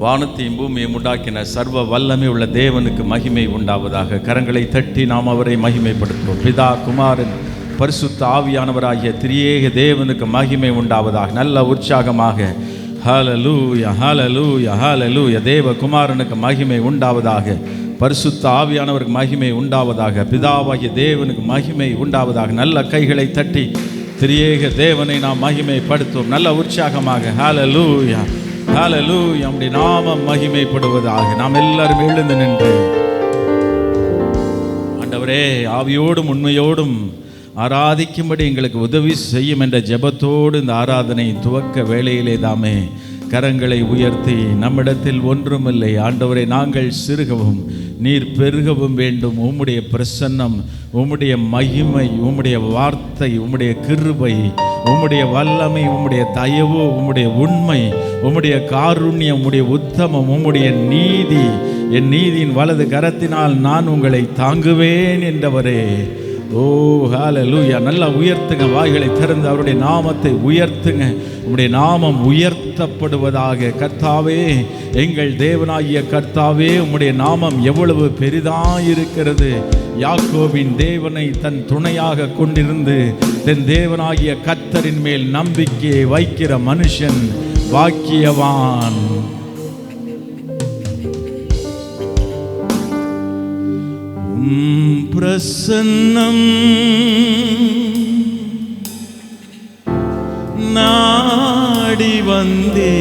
வானத்தையும் பூமியையும் உண்டாக்கின சர்வ வல்லமை உள்ள தேவனுக்கு மகிமை உண்டாவதாக. கரங்களை தட்டி நாம் அவரை மகிமைப்படுத்துவோம். பிதா, குமாரன், பரிசுத்த ஆவியானவராகிய திரியேக தேவனுக்கு மகிமை உண்டாவதாக. நல்ல உற்சாகமாக ஹல்லேலூயா, ஹல்லேலூயா, ஹல்லேலூயா. தேவகுமாரனுக்கு மகிமை உண்டாவதாக, பரிசுத்த ஆவியானவருக்கு மகிமை உண்டாவதாக, பிதாவாகிய தேவனுக்கு மகிமை உண்டாவதாக. நல்ல கைகளை தட்டி திரியேக தேவனை நாம் மகிமைப்படுத்துவோம். நல்ல உற்சாகமாக ஹல்லேலூயா, ஹல்லேலூயா. நம்முடைய நாமம் மகிமைப்படுவதாக. நாம் எல்லாரும் எழுந்து நின்று ஆண்டவரே ஆவியோடும் உண்மையோடும் ஆராதிக்கும்படி எங்களுக்கு உதவி செய்யும் என்ற ஜெபத்தோடு இந்த ஆராதனை துவக்க வேளையிலே தாமே கரங்களை உயர்த்தி, நம்மிடத்தில் ஒன்றுமில்லை ஆண்டவரை, நாங்கள் சிறுகவும் நீர் பெருகவும் வேண்டும். உம்முடைய பிரசன்னம், உம்முடைய மகிமை, உம்முடைய வார்த்தை, உம்முடைய கிருபை, உம்முடைய வல்லமை, உம்முடைய தயவு, உம்முடைய உண்மை, உம்முடைய காருண்யம், உம்முடைய உத்தமம், உம்முடைய நீதி, என் நீதியின் வலது கரத்தினால் நான் உங்களை தாங்குவேன் என்றவரே. ஓ ஹல்லேலூயா. நல்லா உயர்த்துங்க, வாய்களை திறந்து அவருடைய நாமத்தை உயர்த்துங்க. உம்முடைய நாமம் உயர்த்தப்படுவதாக. கர்த்தாவே, எங்கள் தேவனாகிய கர்த்தாவே, உம்முடைய நாமம் எவ்வளவு பெரிதாயிருக்கிறது. யாக்கோபின் தேவனை தன் துணையாக கொண்டிருந்து தன் தேவனாகிய கர்த்தரின் மேல் நம்பிக்கையை வைக்கிற மனுஷன் பாக்கியவான். பிரசன்னம் நாடி வந்தே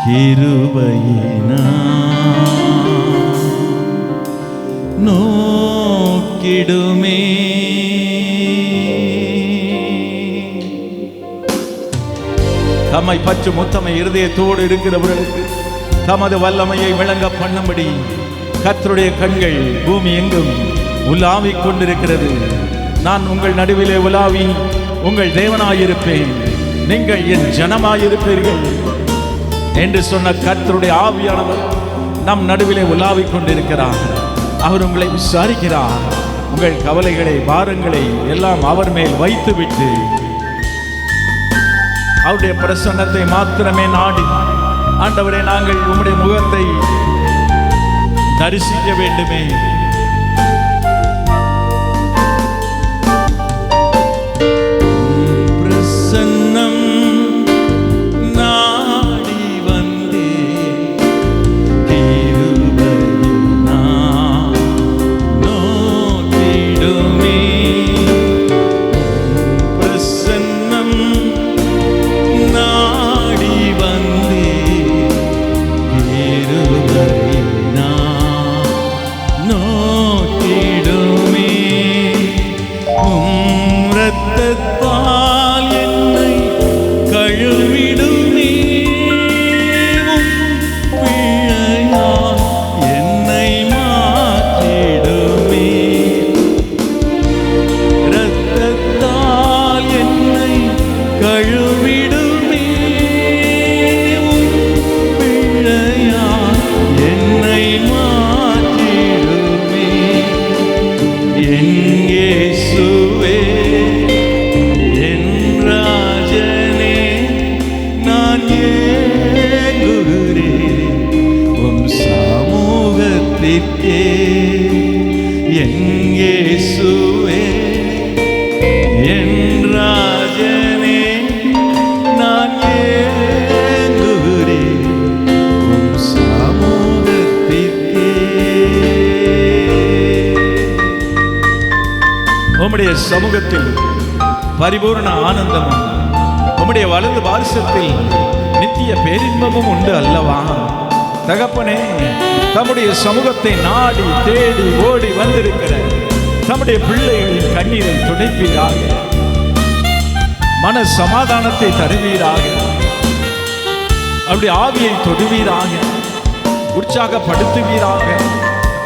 கிருபையினா நோக்கிடுமே. தம்மை பற்று முத்தமை இருதயத்தோடு இருக்கிறவர்களுக்கு தமது வல்லமையை விளங்க பண்ணும்படி கர்த்தருடைய கண்கள் பூமி எங்கும் உலாவிக் கொண்டிருக்கிறது. நான் உங்கள் நடுவிலே உலாவி உங்கள் தேவனாயிருப்பேன், நீங்கள் என் ஜனமாயிருப்பீர்கள் என்று சொன்ன கர்த்தருடைய ஆவியானவர் நம் நடுவிலே உலாவிக் கொண்டிருக்கிறார். அவர் உங்களை விசாரிக்கிறார். உங்கள் கவலைகளை, பாரங்களை எல்லாம் அவர் மேல் வைத்துவிட்டு அவருடைய பிரசன்னத்தை மாத்திரமே நாடி, ஆண்டவரே, நாங்கள் உம்முடைய முகத்தை தரிசிக்க வேண்டுமே. பிரசன்னம் நாடி வந்தே கிருபையினா நோக்கிடுமே. பிரசன்னம் நாடி வந்தே கிருபையினா நோக்கிடுமே. இரத்தத்தால் என்னை கழுவிடுமே, பிழையால் என்னை மாற்றிடுமே. இரத்தத்தால் என்னை கழுவிடுமே, பிழையால் என்னை மாற்றிடுமே. என் இயேசுவே, என் ராஜனே, நான் ஏங்குகிறேன் உம் சமூகத்திற்கே. என் இயேசுவே, என் ராஜனே, நான் ஏங்குகிறேன் உம் சமூகத்திற்கே. உம்முடைய சமூகத்தில் பரிபூர்ண ஆனந்தமும் உம்முடைய வலது பாரிசத்தில் நித்திய பேரின்பமும் உண்டு அல்லவா? தகப்பனே, தம்முடைய சமூகத்தை நாடி தேடி ஓடி வந்திருக்கிற தம்முடைய பிள்ளைகளின் கண்ணீரை துடைப்பீராக, மன சமாதானத்தை தருவீராக, அவருடைய ஆவியை தொடுவீராக, உற்சாகப்படுத்துவீராக,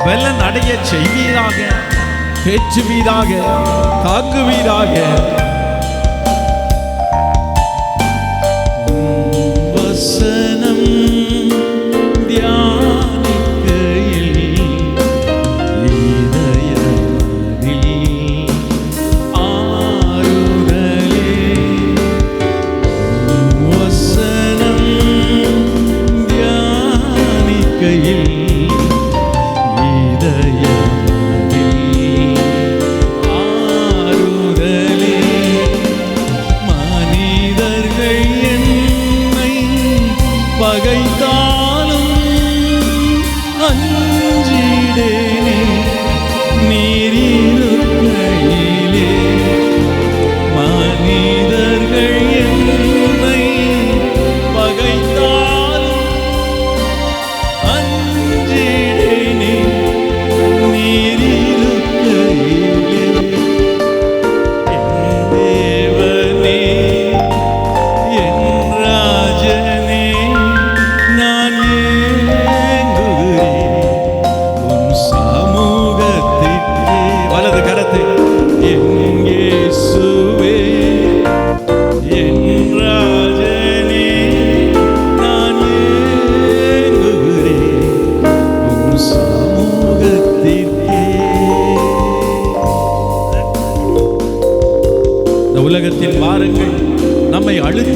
பலன் அடைய செய்வீராக, தேற்றுவீராக, தாங்குவீராக. வசனம் தியானிக்கையில் இதயத்தில் ஆறுதலே. வசனம்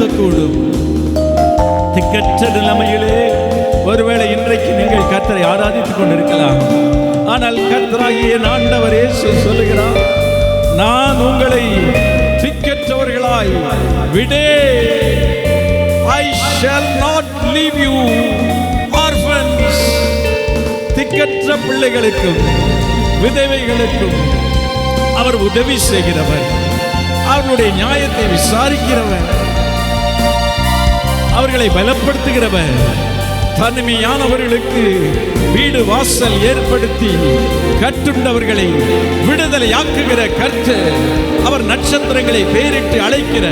உயர்த்தக்கூடும். திக்கற்ற நிலைமையிலே ஒருவேளை இன்றைக்கு நீங்கள் கர்த்தரை ஆராதித்துக் கொண்டிருக்கலாம். ஆனால் கர்த்தராகிய ஆண்டவர் இயேசு சொல்லுகிறார், நான் உங்களை திக்கற்றவர்களாய் விடே. I shall not leave you orphans. திக்கற்ற பிள்ளைகளுக்கும் விதவைகளுக்கும் அவர் உதவி செய்கிறவர், அவர்களுடைய நியாயத்தை விசாரிக்கிறவர், அவர்களை பலப்படுத்துகிறவர், தனிமையானவர்களுக்கு வீடு வாசல் ஏற்படுத்தி கட்டுண்டவர்களை விடுதலையாக்குகிற கர்த்தர். அவர் நட்சத்திரங்களை பேரிட்டு அழைக்கிற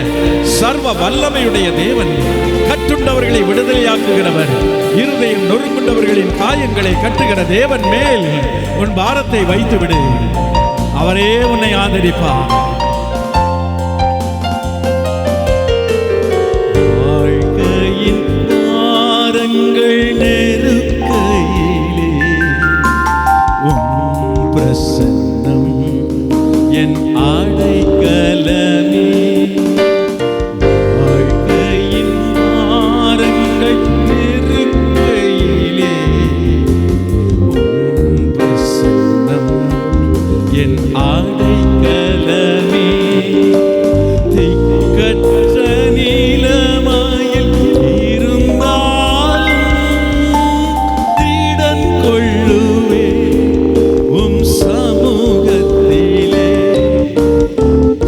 சர்வ வல்லமையுடைய தேவன். கட்டுண்டவர்களை விடுதலையாக்குகிறவர், இருதயம் நொறுங்குண்டவர்களின் காயங்களை கட்டுகிற தேவன் மேல் உன் பாரத்தை வைத்துவிடு. அவரே உன்னை ஆதரிப்பார். வாழ்க்கையின் பாரங்கள் நெருக்கையிலே உம் பிரசன்னம் என் அடைக்கலமே. வாழ்க்கையின் பாரங்கள் நெருக்கையிலே உம் பிரசன்னம் என் அடைக்கலமே. திக்கற்ற நிலைமையில் இருந்தாலும் திடன் கொள்ளுவே உம் சமூகத்திலே.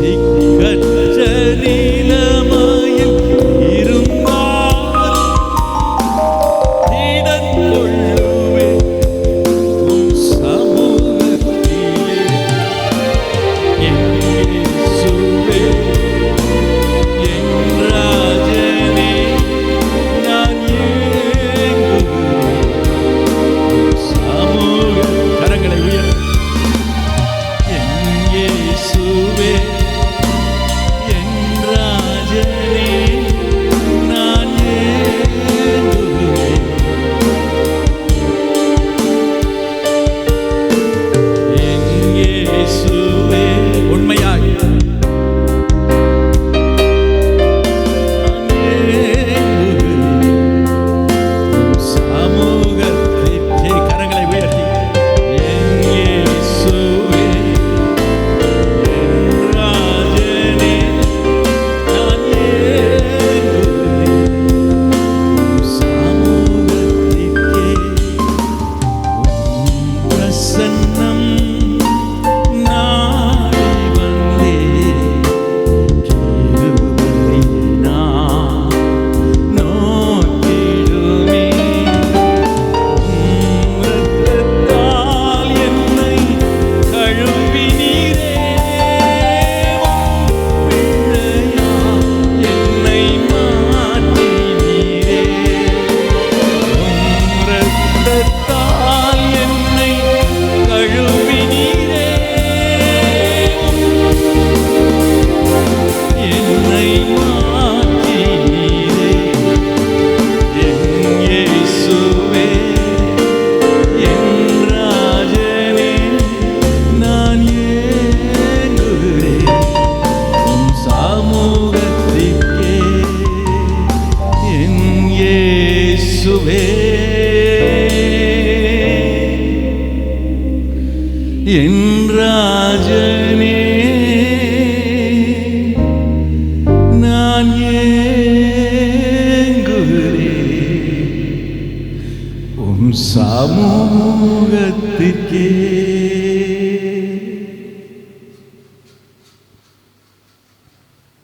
திக்கற்ற நிலைமையில் இருந்தாலும் திடன் கொள்ளுவே உம் சமூகத்திலே. இயேசுவே என் ராஜனே, நான் ஏங்குகிறேன் சமூக. கரங்களை உயர்த்தி, என் இயேசுவே என் ராஜனே, நான் ஏங்குகிறேன். என் இயேசுவே உண்மையாய் சமூகத்திற்கே. கரங்களை உயர்த்தி, என் இயேசுவே என் ராஜனே, நான் ஏங்குகிறேன் சமூகத்திற்கே. உம் பிரசன்னம் நாடி வந்தேன், கிருபை நான் நோக்கிடுமே. உம் இரத்தத்தால் என்னை கழுவினீரே, பிள்ளையாய் என்னை மாற்றினீரே. உம் இரத்தத்தால் என்னை கழுவினீரே, என்னை மாற்றினீரே. என் இயேசுவே என் ராஜனே, நான் ஏங்குகிறேன் உம் சமூகத்திற்கே. என் இயேசுவே என் ராஜனே, நான் ஏங்குகிறேன் உம் சமூகத்திற்கே.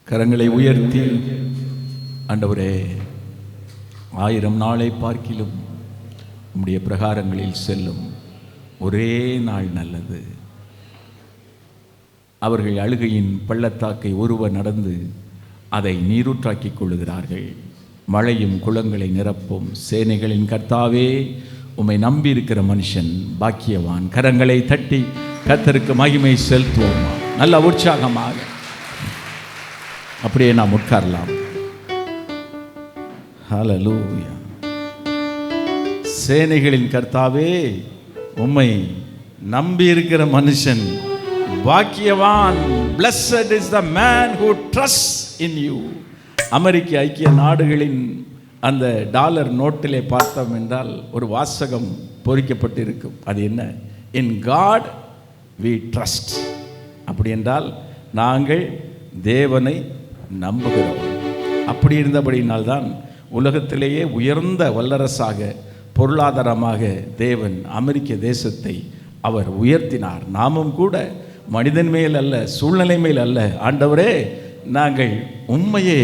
கரங்களை உயர்த்தி, ஆண்டவரே, 1000 நாளை பார்க்கிலும் உம்முடைய பிரகாரங்களில் செல்லும் ஒரே நாள் நல்லது. அவர்கள் அழுகையின் பள்ளத்தாக்கை ஒருவர் நடந்து அதை நீரூற்றாக்கிக் கொள்ளுகிறார்கள். மழையும் குளங்களை நிரப்பும் சேனைகளின் கர்த்தாவே, உம்மை நம்பி இருக்கிற மனுஷன் பாக்கியவான். கரங்களை தட்டி கர்த்தருக்கு மகிமை செலுத்துவோம். நல்ல உற்சாகமாக அப்படியே நாம் உட்காரலாம். ஹல்லேலூயா. சேனைகளின் கர்த்தாவே, உம்மை நம்பி இருக்கிற மனுஷன் பாக்கியவான். Blessed is the man who trusts in you. அமெரிக்க ஐக்கிய நாடுகளின் அந்த டாலர் நோட்டிலே பார்த்தோம் என்றால் ஒரு வாசகம் பொறிக்கப்பட்டு இருக்கும். அது என்ன? In God we trust. அப்படி என்றால் நாங்கள் தேவனை நம்புகிறோம். அப்படி இருந்தபடியினால்தான் உலகத்திலேயே உயர்ந்த வல்லரசாக பொருளாதாரமாக தேவன் அமெரிக்க தேசத்தை அவர் உயர்த்தினார். நாமும் கூட மனிதன் மேல் அல்ல, சூழ்நிலை மேல் அல்ல, ஆண்டவரே நாங்கள் உம்மையே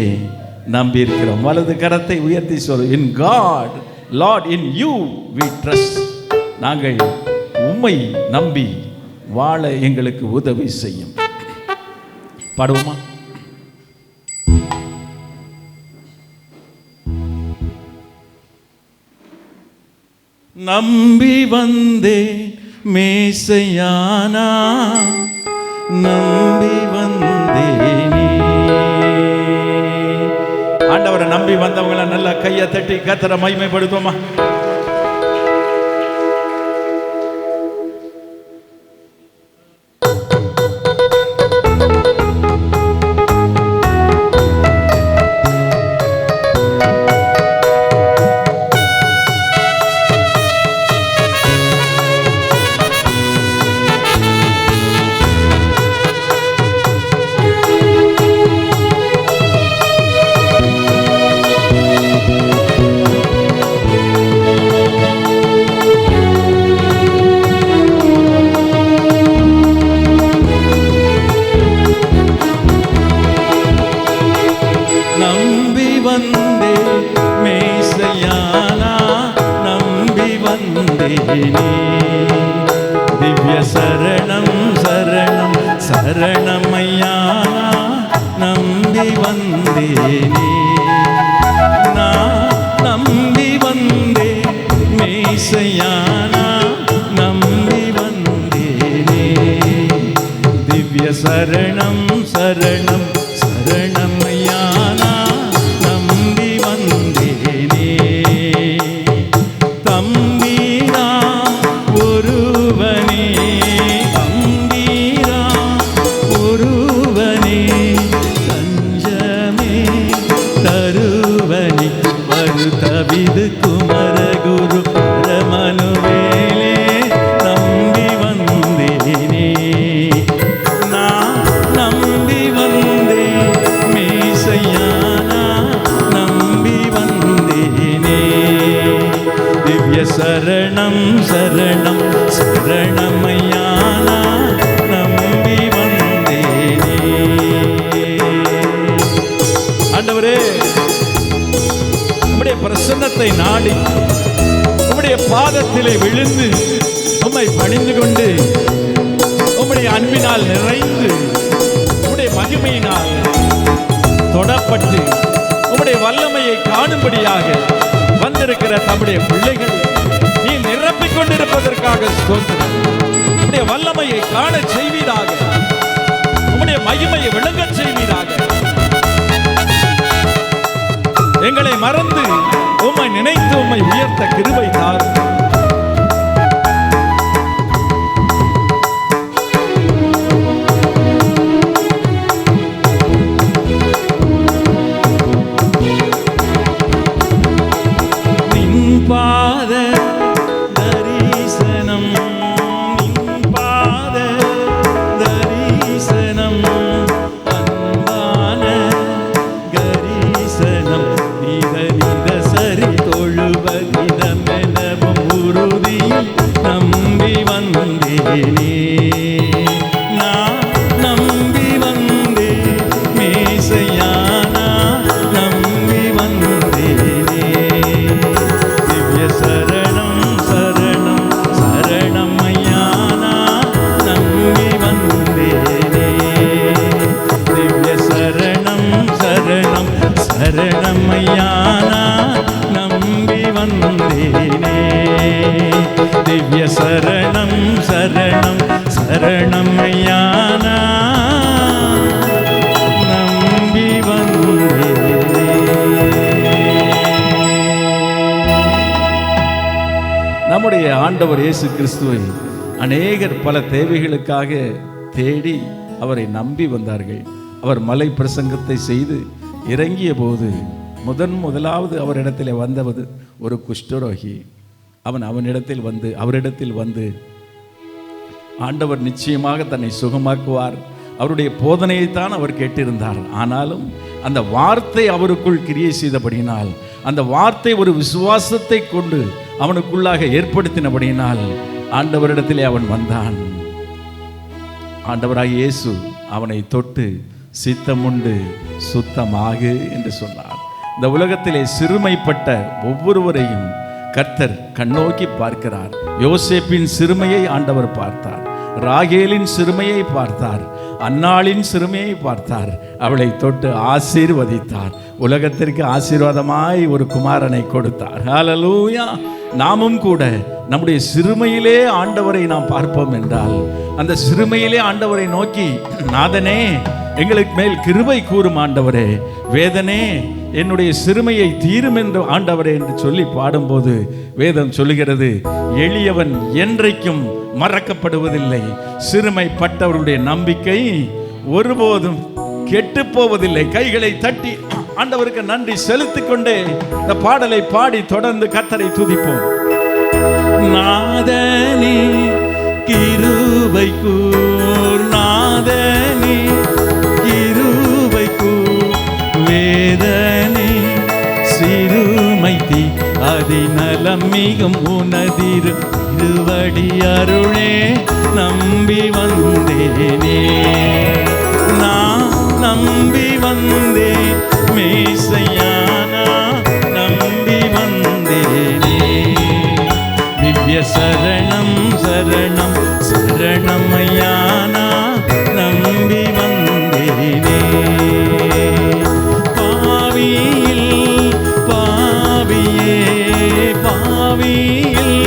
நம்பி இருக்கிறோம். வலது கரத்தை உயர்த்தி சொல், in God Lord in you we trust. நாங்கள் உம்மை நம்பி வாழ எங்களுக்கு உதவி செய்யும். பாடுவோமா? நம்பி வந்தேன் மேசையானா, நம்பி வந்தேனே. ஆண்டவரை நம்பி வந்தவங்களை நல்லா கையை தட்டி கர்த்தரை மகிமைப்படுத்துவோமா? திவ்ய சரணம் சரணம் சரணமையா, நம்பி வந்தேனே. நான் நம்பி வந்தே மேசையானா, நம்பி வந்தேனே. திவ்ய சரணம் சரணம் சரணமையா, நம்பி வந்தேனே. தம்பீரா ஒருவனே, தம்பீரா ஒருவனே, தஞ்சமே தருவனே, வருதவிது குமரகுரு பரமனுவேலே, நம்பி வந்தேனே. நான் நம்பி வந்தே மேசையானா, நம்பி வந்தேனே. திவ்ய சரணம் சரணம் சரணமையானா, நம்பி வந்தேனே. ஆண்டவரே, உம்முடைய பிரசன்னத்தை நாடி உம்முடைய பாதத்திலே விழுந்து உம்மை பணிந்து கொண்டு உம்முடைய அன்பினால் நிறைந்து உம்முடைய மகிமையினால் தொடப்பட்டு உம்முடைய வல்லமையை காணும்படியாக வந்திருக்கிற நம்முடைய பிள்ளைகள் நீ நிரப்பிக் கொண்டிருப்பதற்காக ஸ்தோத்திரம். உம்முடைய வல்லமையை காண செய்வீராக, உம்முடைய மகிமையை விளங்கச் செய்வீராக. எங்களை மறந்து உம்மை நினைத்து உம்மை உயர்த்த கிருபை தாரும். பாத தரிசனம், பாத தரிசனம், அன்பான கரிசனம், நித சரி தொழுவதிடமெனவும் உறுதியில் நம்பி வந்தேனே. நான் நம்பி வந்தே மேசையானா, நம்பி வந்தேனே. சரணம் சரணம் சரணமையானா, நம்பி வந்தேனே. திவ்ய சரணம் சரணம் சரணமையானா, நம்பி வந்தேனே. திவ்ய சரணம் சரணம் சரணமையானா, நம்பி வந்தேனே. நம்முடைய ஆண்டவர் இயேசு கிறிஸ்துவை அநேகர் பல தேவைகளுக்காக தேடி அவரை நம்பி வந்தார்கள். அவர் மலை பிரசங்கத்தை செய்து இறங்கிய போது முதலாவது அவரிடத்தில் வந்தவது ஒரு குஷ்டரோகி. அவரிடத்தில் வந்து ஆண்டவர் நிச்சயமாக தன்னை சுகமாக்குவார், அவருடைய போதனையைத்தான் அவர் கேட்டிருந்தார். ஆனாலும் அந்த வார்த்தை அவருக்குள் கிரியை செய்தபடியினால், அந்த வார்த்தை ஒரு விசுவாசத்தை கொண்டு அவனுக்குள்ளாக ஏற்படுத்தினபடியினால் ஆண்டவரிடத்திலே அவன் வந்தான். ஆண்டவராகிய இயேசு அவனை தொட்டு சித்தமுண்டு சுத்தமாகு என்று சொன்னார். இந்த உலகத்திலே சிறுமைப்பட்ட ஒவ்வொருவரையும் கர்த்தர் கண்ணோக்கி பார்க்கிறார். யோசேப்பின் சிறுமையை ஆண்டவர் பார்த்தார், ராகேலின் சிறுமையை பார்த்தார், அன்னாளின் சிறுமையை பார்த்தார். அவளை தொட்டு ஆசீர்வதித்தார். உலகத்திற்கு ஆசீர்வாதமாய் ஒரு குமாரனை கொடுத்தார். ஹல்லேலூயா. நாமும் கூட நம்முடைய சிறுமையிலே ஆண்டவரை நாம் பார்ப்போம் என்றால், அந்த சிறுமையிலே ஆண்டவரை நோக்கி, நாதனே எங்களுக்கு மேல் கிருபை கூறும் ஆண்டவரே, வேதனே என்னுடைய சிறுமையை தீரும் என்று ஆண்டவரே என்று சொல்லி பாடும்போது வேதம் சொல்லுகிறது, எளியவன் என்றைக்கும் மறக்கப்படுவதில்லை, சிறுமைப்பட்டவருடைய நம்பிக்கை ஒருபோதும் கெட்டு போவதில்லை. கைகளை தட்டி ஆண்டவருக்கு நன்றி செலுத்திக் கொண்டே இந்த பாடலை பாடி தொடர்ந்து கர்த்தரை துதிப்போம். நாதனே கிருபை கூர், நாதனே கிருபை கூர், வேதனே சிறுமைத்தி அதிநலம் மிகும் உனதிரு திருவடி அருளே நம்பி வந்தேனே, நான் நம்பி வந்தேன் மேசையானா, நம்பி வந்தேனே. திவ்ய சரணம் சரணம் சரணம் ஐயானா, நம்பி வந்தேனே. பாவியில் பாவியே, பாவியில்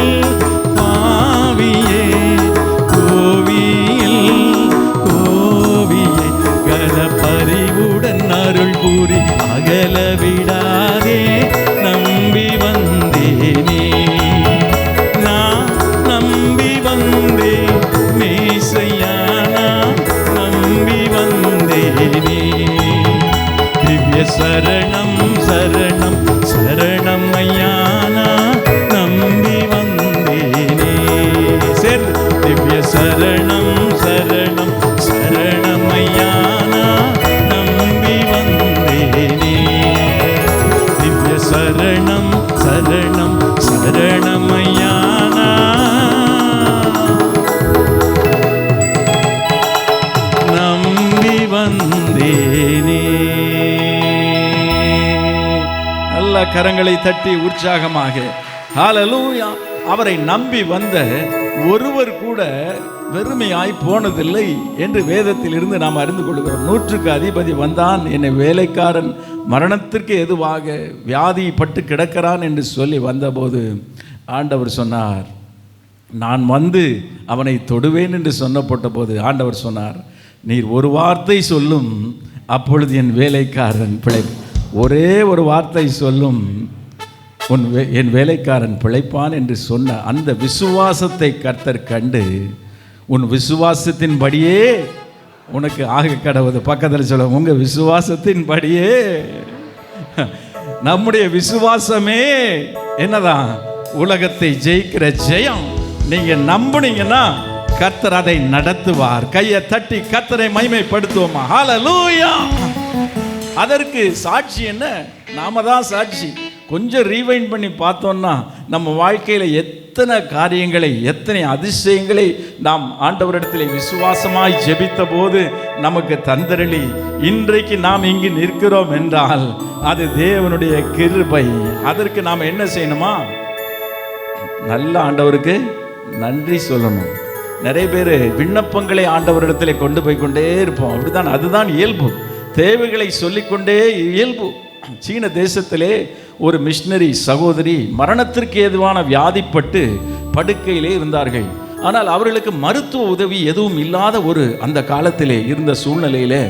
பாவியே, கோவியில் கோவியே, கரப்பறிவுடன் அருள் கூறி அகல விடாதே, நம்பி வந்தேனே, நான் நம்பி வந்தேன் மேசையானா, நம்பி வந்தேனே. திவ்ய சரணம் சரணம் சரணம் ஐயானா, நம்பி வந்தேனே. சரி, திவ்ய சரணம் சரணம் சரணம் ஐயானா, நம்பி வந்தேனே. திவ்ய சரணம் சரணம் சரணம் ஐயானா, நம்பி வந்தேனே. நல்ல கரங்களை தட்டி உற்சாகமாக ஹல்லேலூயா. அவரை நம்பி வந்த ஒருவர் கூட வெறுமையாய் போனதில்லை என்று வேதத்தில் இருந்து நாம் அறிந்து கொள்கிறோம். 100க்கு அதிபதி வந்தான், என்னை வேலைக்காரன் மரணத்திற்கு எதுவாக வியாதிப்பட்டு கிடக்கிறான் என்று சொல்லி வந்தபோது ஆண்டவர் சொன்னார், நான் வந்து அவனை தொடுவேன் என்று சொன்னப்பட்ட போது ஆண்டவர் சொன்னார், நீர் ஒரு வார்த்தை சொல்லும், அப்பொழுது என் வேலைக்காரன் ஒரே ஒரு வார்த்தை சொல்லும், என் வேலைக்காரன் பிழைப்பான் என்று சொன்ன அந்த விசுவாசத்தை கர்த்தர் கண்டு, உன் விசுவாசத்தின்படியே உனக்கு ஆக கடவுது. பக்கத்தில் சொல்ல, உங்க விசுவாசத்தின்படியே. நம்முடைய விசுவாசமே என்னதான்? உலகத்தை ஜெயிக்கிற ஜெயம். நீங்க நம்புனீங்கன்னா கர்த்தர் அதை நடத்துவார். கையை தட்டி கர்த்தரை மகிமைப்படுத்துவோமா? ஹல்லேலூயா. அதற்கு சாட்சி என்ன? நாம தான் சாட்சி. கொஞ்சம் ரீவைண்ட் பண்ணி பார்த்தோம்னா நம்ம வாழ்க்கையில் எத்தனை காரியங்களை, எத்தனை அதிசயங்களை நாம் ஆண்டவரிடத்தில் விசுவாசமாய் ஜெபித்த போது நமக்கு தந்தரளி இன்றைக்கு நாம் இங்கு நிற்கிறோம் என்றால் அது தேவனுடைய கிருபை. அதற்கு நாம் என்ன செய்யணுமா? நல்ல ஆண்டவருக்கு நன்றி சொல்லணும். நிறைய பேர் விண்ணப்பங்களை ஆண்டவரிடத்தில் கொண்டு போய் கொண்டே இருப்போம். அப்படிதான், அதுதான் இயல்பு. தேவைகளை சொல்லிக்கொண்டே இயல்பு. சீன தேசத்திலே ஒரு மிஷனரி சகோதரி மரணத்திற்கு ஏதுவான வியாதிப்பட்டு படுக்கையிலே இருந்தார்கள். ஆனால் அவர்களுக்கு மருத்துவ உதவி எதுவும் இல்லாத ஒரு அந்த காலத்திலே இருந்த சூழ்நிலையிலே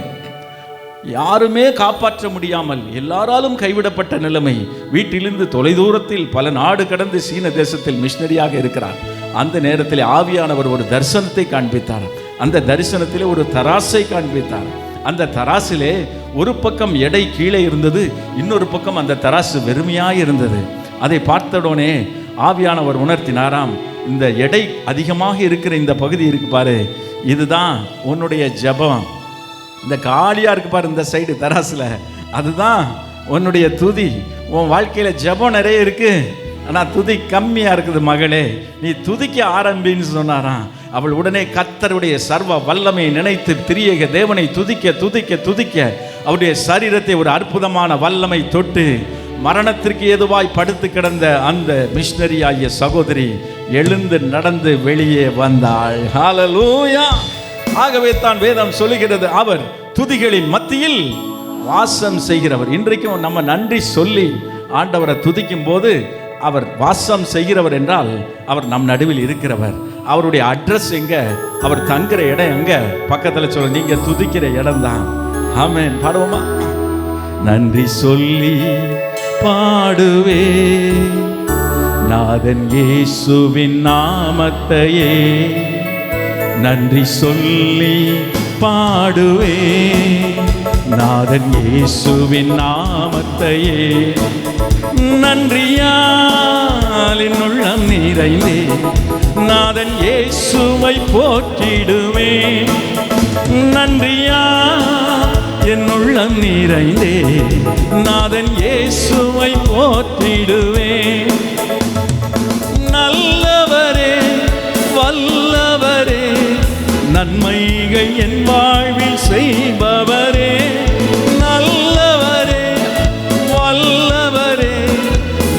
யாருமே காப்பாற்ற முடியாமல் எல்லாராலும் கைவிடப்பட்ட நிலைமை. வீட்டிலிருந்து தொலைதூரத்தில் பல நாடு கடந்து சீன தேசத்தில் மிஷனரியாக இருக்கிறார். அந்த நேரத்தில் ஆவியானவர் ஒரு தரிசனத்தை காண்பித்தார். அந்த தரிசனத்திலே ஒரு தராசை காண்பித்தார். அந்த தராசிலே ஒரு பக்கம் எடை கீழே இருந்தது, இன்னொரு பக்கம் அந்த தராசு வெறுமையாக இருந்தது. அதை பார்த்தவுடனே ஆவியானவர் உணர்த்தினாராம், இந்த எடை அதிகமாக இருக்கிற இந்த பகுதி இருக்கு பாரு, இதுதான் உன்னுடைய ஜெபம். இந்த காலியாக இருக்கு பாரு இந்த சைடு தராசுல, அதுதான் உன்னுடைய துதி. உன் வாழ்க்கையில் ஜெபம் நிறைய இருக்கு, ஆனால் துதி கம்மியாக இருக்குது மகளே, நீ துதிக்க ஆரம்பின்னு சொன்னாராம். அவள் உடனே கர்த்தருடைய சர்வ வல்லமை நினைத்து திரியேக தேவனை துதிக்க துதிக்க துதிக்க அவருடைய சரீரத்தை ஒரு அற்புதமான வல்லமை தொட்டு மரணத்திற்கு ஏதுவாய் படுத்து கிடந்த அந்த மிஷனரி ஆகிய சகோதரி எழுந்து நடந்து வெளியே வந்தாள். ஹல்லேலூயா! ஆகவே தான் வேதம் சொல்லுகிறது, அவர் துதிகளின் மத்தியில் வாசம் செய்கிறவர். இன்றைக்கும் நம்ம நன்றி சொல்லி ஆண்டவரை துதிக்கும் போது அவர் வாசம் செய்கிறவர் என்றால் அவர் நம் நடுவில் இருக்கிறவர். அவருடைய அட்ரஸ் எங்க, அவர் தங்குற இடம் எங்க, பக்கத்தில் சொல்ல, நீங்க துதிக்கிற இடம் தான். ஆமென். பாடுவோமா? நன்றி சொல்லி பாடுவே நாதன் இயேசுவின் நாமத்தையே, நன்றி சொல்லி பாடுவே நாதன் இயேசுவின் நாமத்தையே, நன்றியால் என் உள்ளம் நிறைந்தே நாதன் இயேசுவை போற்றிடுவே, நன்றியால் என் உள்ளம் நிறைந்தே நாதன் இயேசுவை போற்றிடுவே, நல்லவரே வல்லவரே நன்மைகள் என் வாழ்வில் செய்பவரே, நல்லவரே வல்லவரே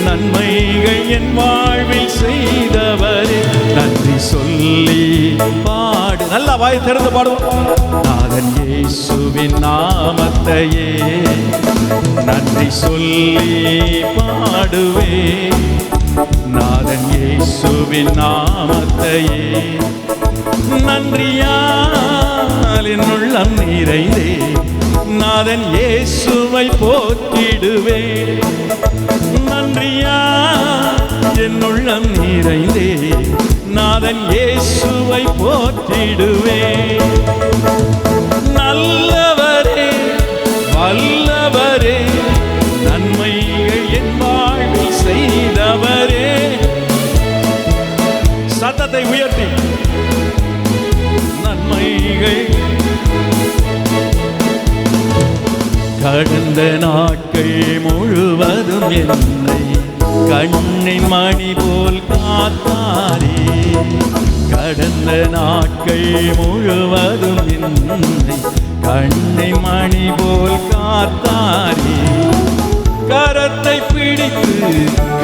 நன்மைகள் என் வாழ்வில் செய்தவரே, நன்றி சொல்லி பாடு. நல்லா வாய் திறந்து பாடுவோம். நாதன் இயேசுவின் நாமத்தையே நன்றி சொல்லி பாடுவே நாதன் இயேசுவின் நாமத்தையே, நன்றியால் என் உள்ளம் நிறைந்தே நாதன் இயேசுவை போற்றிடுவே, நன்றியால் என் உள்ளம் நிறைந்தே நாதன் இயேசுவை போற்றிடுவே, நல்லவரே வல்லவரே நன்மைகள் என் வாழ்வில் செய்தவரே. சத்தத்தை உயர்த்தி நன்மைகள் கடந்த நாட்கள் முழுவதும் என்னை கண்ணின் மணி போல் காத்தாரே, கடந்த நாட்கள் முழுவதும் என்னை கண்ணின் மணி போல் காத்தாரே, கரத்தை பிடித்து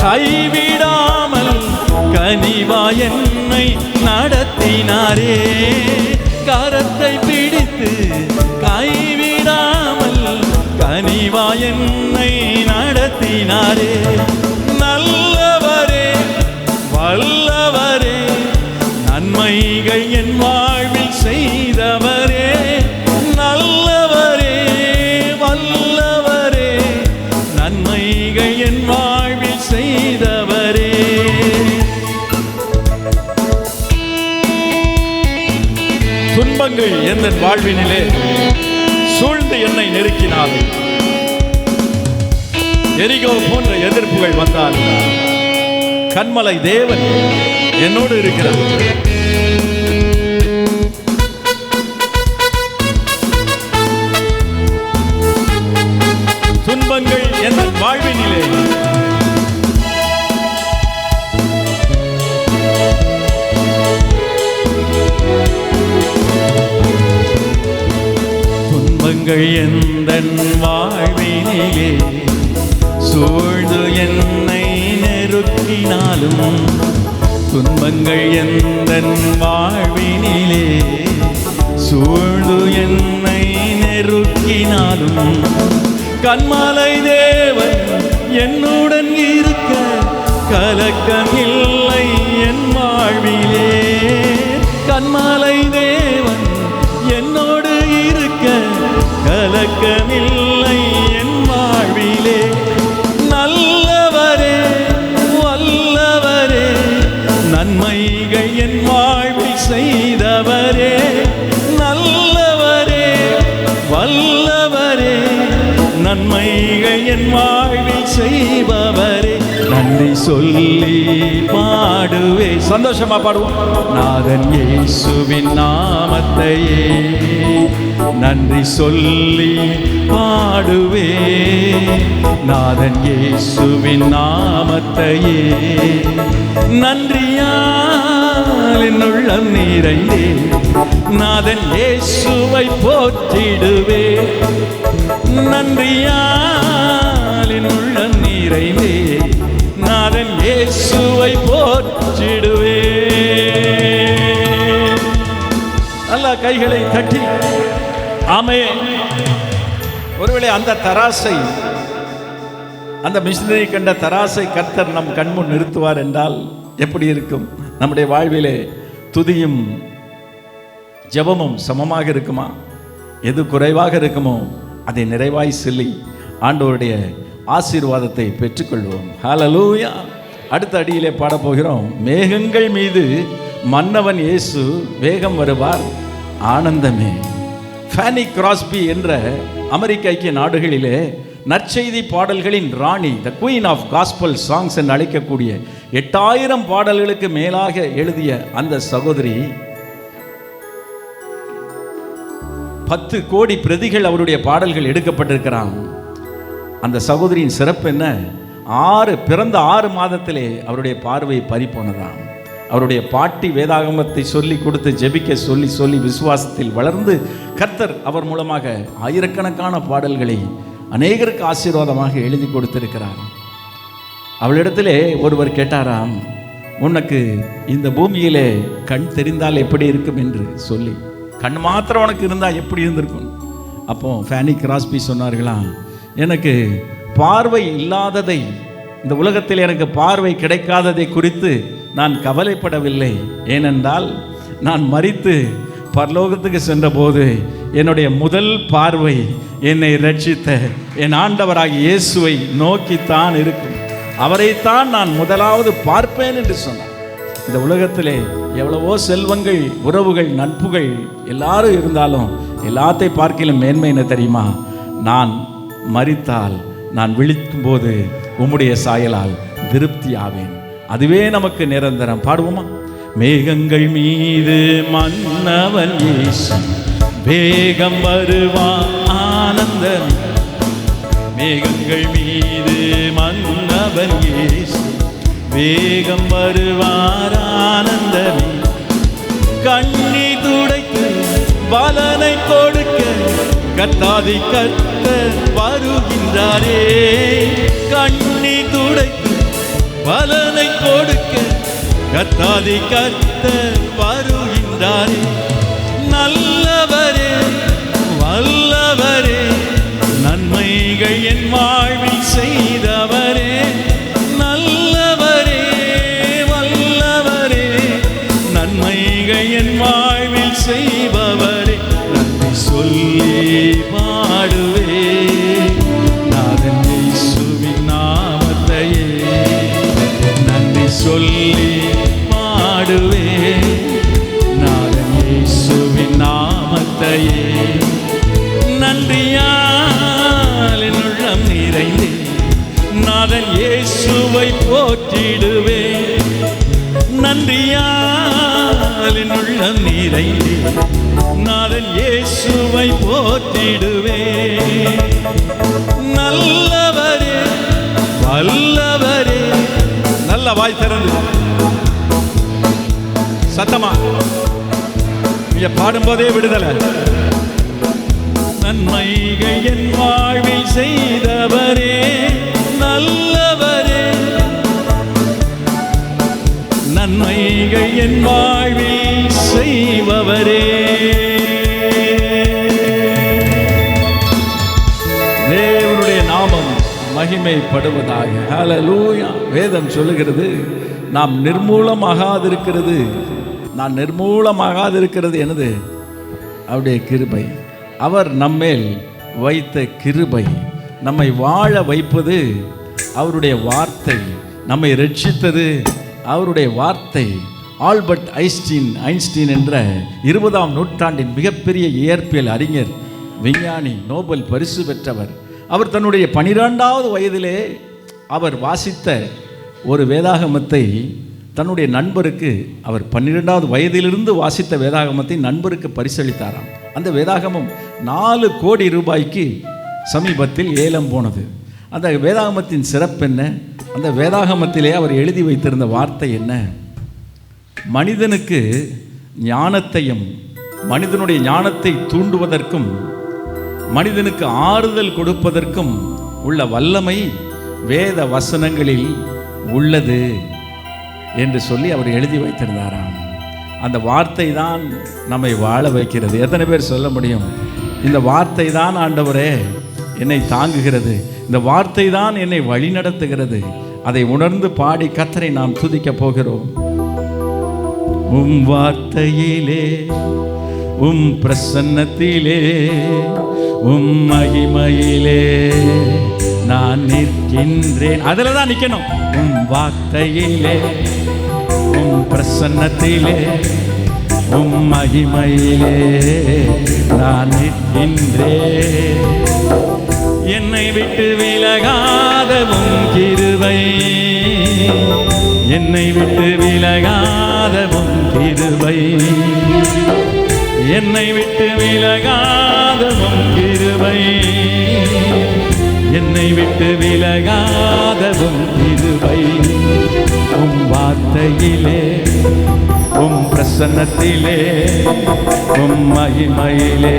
கைவிடாமல் கனிவா என்னை நடத்தினாரே, கரத்தை பிடித்து கைவிடாமல் கனிவா என்னை நடத்தினாரே, நல்லவரே வல்லவரே நன்மைகள் என் வாழ்வில் செய்தவரே, நல்லவரே வல்லவரே நன்மைகள் என் வாழ்வில் செய்தவரே. துன்பங்கள் என் வாழ்வினிலே சூழ்ந்து என்னை நெருக்கினாலும், எரிகோ போன்ற எதிர்ப்புகள் வந்தால், கன்மலை தேவன் என்னோடு இருக்கிறார். துன்பங்கள் என் வாழ்வினிலே துன்பங்கள் எந்தன் வாழ்வினிலே சூழ்ந்து என்னை நெருக்கினாலும், துன்பங்கள் எந்தன் வாழ்வினிலே சூழ்ந்து என்னை நெருக்கினாலும், கன்மலை தேவன் என்னுடன் இருக்க கலக்கமில்லை என் வாழ்விலே, கன்மலை தேவன் என்னோடு இருக்க கலக்கமில்லை என் வாழ்விலே, நல்லவரே வல்லவரே நன்மைகள் என் வாழ்வில் செய்தவரே, நல்லவரே வல்ல என் வாழ்வில் செய்பவரே, நன்றி சொல்லி பாடுவே. சந்தோஷமா பாடுவோம். நாதன் இயேசுவின் நாமத்தையே நன்றி சொல்லி பாடுவே. நாதன் இயேசுவின் நாமத்தையே நன்றியால் என் உள்ளம் நிறைந்தே. நாதன் இயேசுவை போற்றிடுவே. நன்றியால் என் உள்ளம் நிறைந்தே. நாதன் இயேசுவை போற்றிடுவே. நல்ல கைகளை தட்டி ஆமென். ஒருவேளை அந்த தராசை, அந்த மிஷினரி கண்ட தராசை கர்த்தர் நம் கண்முன் நிறுத்துவார் என்றால் எப்படி இருக்கும்? நம்முடைய வாழ்விலே துதியும் ஜெபமும் சமமாக இருக்குமா? எது குறைவாக இருக்குமோ அதை நிறைவாய் சொல்லி ஆண்டவருடைய ஆசீர்வாதத்தை பெற்றுக்கொள்வோம். ஹல்லேலூயா. அடுத்த அடியிலே பாடப்போகிறோம். மேகங்கள் மீது மன்னவன் இயேசு வேகம் வருவார் ஆனந்தமே. ஃபேனி கிராஸ்பி என்ற அமெரிக்க ஐக்கிய நாடுகளிலே நற்செய்தி பாடல்களின் ராணி, the queen of gospel songs என்று அழைக்கக்கூடிய 8000 பாடல்களுக்கு மேலாக எழுதிய அந்த சகோதரி 10 கோடி பிரதிகள் அவருடைய பாடல்கள் எடுக்கப்பட்டிருக்கிறான். அந்த சகோதரியின் சிறப்பு என்ன? பிறந்த 6 மாதத்திலே அவருடைய பார்வை பறிப்போனதாம். அவருடைய பாட்டி வேதாகமத்தை சொல்லி கொடுத்து ஜெபிக்க சொல்லி சொல்லி விசுவாசத்தில் வளர்ந்து கர்த்தர் அவர் மூலமாக ஆயிரக்கணக்கான பாடல்களை அநேகருக்கு ஆசீர்வாதமாக எழுதி கொடுத்திருக்கிறார். அவளிடத்திலே ஒருவர் கேட்டாராம், உனக்கு இந்த பூமியிலே கண் தெரிந்தால் எப்படி இருக்கும் என்று சொல்லி. கண் மாத்திரம் உனக்கு இருந்தால் எப்படி இருந்திருக்கும்? அப்போ ஃபேனி கிராஸ்பி சொன்னார்களாம், எனக்கு பார்வை இல்லாததை, இந்த உலகத்தில் எனக்கு பார்வை கிடைக்காததை குறித்து நான் கவலைப்படவில்லை. ஏனென்றால் நான் மரித்து பரலோகத்துக்கு சென்றபோது என்னுடைய முதல் பார்வை என்னை ரட்சித்த என் ஆண்டவராகிய இயேசுவை நோக்கித்தான் இருக்கும். அவரைத்தான் நான் முதலாவது பார்ப்பேன் என்று சொன்னார். இந்த உலகத்திலே எவ்வளவோ செல்வங்கள், உறவுகள், நட்புகள் எல்லாரும் இருந்தாலும் எல்லாத்தை பார்க்கிலும் மேன்மை என்ன தெரியுமா? நான் மரித்தால் நான் விழிக்கும் போது உம்முடைய சாயலால் திருப்தி ஆவேன். அதுவே நமக்கு நிரந்தரம். பாடுவோமா? மேகங்கள் மீது மன்னவன் இயேசு வேகம் வருவான் ஆனந்தம். மேகங்கள் மீது மன்னவன் இயேசு வேகம் வருவார் ஆனந்தமே. கண்ணி துடைத்து பலனை கொடுக்க கர்த்தாதி கர்த்தர் வருகின்றாரே. கண்ணி துடைத்து பலனை கொடுக்க கர்த்தாதி கர்த்தர் வருகின்றாரே. நல்லவரே வல்லவரே, நன்மைகள் என் வாழ்வில் செய்தவரே. நல்லவரே வல்லவரே, நன்மைகள் என் வாழ்வில் செய்பவரே. நன்றி சொல்லி பாடுவே. நாதன் இயேசுவின் நாமத்தையே நன்றி சொல்லி பாடுவே. நாதன் இயேசுவின் நாமத்தையே நன்றியால் என் உள்ளம் நிறைந்தே. நாதன் இயேசுவை போற்றிடுவே. நன்றியால் என் உள்ளம் நிறைந்தே. நாதன் இயேசுவை போற்றிடுவே. நல்லவரே வல்லவரே. நல்ல வாய் திறந்து சத்தமா நீங்க பாடும்போதே விடுதலை. நன்மைகள் என் வாழ்வில் செய்தவரே. நல்லவரே, நன்மைகள் என் வாழ்வில் செய்பவரே. தேவனுடைய நாமம் மகிமைப்படுவதாக. ஹல்லேலூயா. வேதம் சொல்லுகிறது, நாம் நிர்மூலமாகாதிருக்கிறது. நான் நிர்மூலமாகாதிருக்கிறது என்னது? அவருடைய கிருபை. அவர் நம்மேல் வைத்த கிருபை. நம்மை வாழ வைப்பது அவருடைய வார்த்தை. நம்மை ரட்சித்தது அவருடைய வார்த்தை. ஆல்பர்ட் ஐன்ஸ்டீன் என்ற 20ஆம் நூற்றாண்டின் மிகப்பெரிய இயற்பியல் அறிஞர், விஞ்ஞானி, நோபல் பரிசு பெற்றவர். அவர் தன்னுடைய 12வது வயதிலே அவர் வாசித்த ஒரு வேதாகமத்தை தன்னுடைய நண்பருக்கு, அவர் 12வது வயதிலிருந்து வாசித்த வேதாகமத்தை நண்பருக்கு பரிசளித்தாராம். அந்த வேதாகமம் 4 கோடி ரூபாய்க்கு சமீபத்தில் ஏலம் போனது. அந்த வேதாகமத்தின் சிறப்பு என்ன? அந்த வேதாகமத்திலே அவர் எழுதி வைத்திருந்த வார்த்தை என்ன? மனிதனுக்கு ஞானத்தையும் மனிதனுடைய ஞானத்தை தூண்டுவதற்கும் மனிதனுக்கு ஆறுதல் கொடுப்பதற்கும் உள்ள வல்லமை வேத வசனங்களில் உள்ளது என்று சொல்லி அவர் எழுதி வைத்திருந்தாராம். அந்த வார்த்தை தான் நம்மை வாழ வைக்கிறது. எத்தனை பேர் சொல்ல முடியும், இந்த வார்த்தை தான் ஆண்டவரே என்னை தாங்குகிறது, இந்த வார்த்தை தான் என்னை வழி நடத்துகிறது? அதை உணர்ந்து பாடி கர்த்தரை நாம் துதிக்க போகிறோம். உம் வார்த்தையிலே, உம் பிரசன்னத்திலே, உம் மகிமையிலே நான் நிற்கின்றேன். அதில் தான் நிற்கணும். உம் வார்த்தையிலே, உம் பிரசன்னத்திலே, உம் மகிமையிலே நான் நிற்கின்றேன். என்னை விட்டு விலகாத உம் கிருபை, என்னை விட்டு விலகாத உம் கிருபை, என்னை விட்டு விலகாத உம் கிருபை, என்னை விட்டு விலகாத உம் கிருபை. உம் வார்த்தையிலே, உம் பிரசன்னத்திலே, உம் மகிமையிலே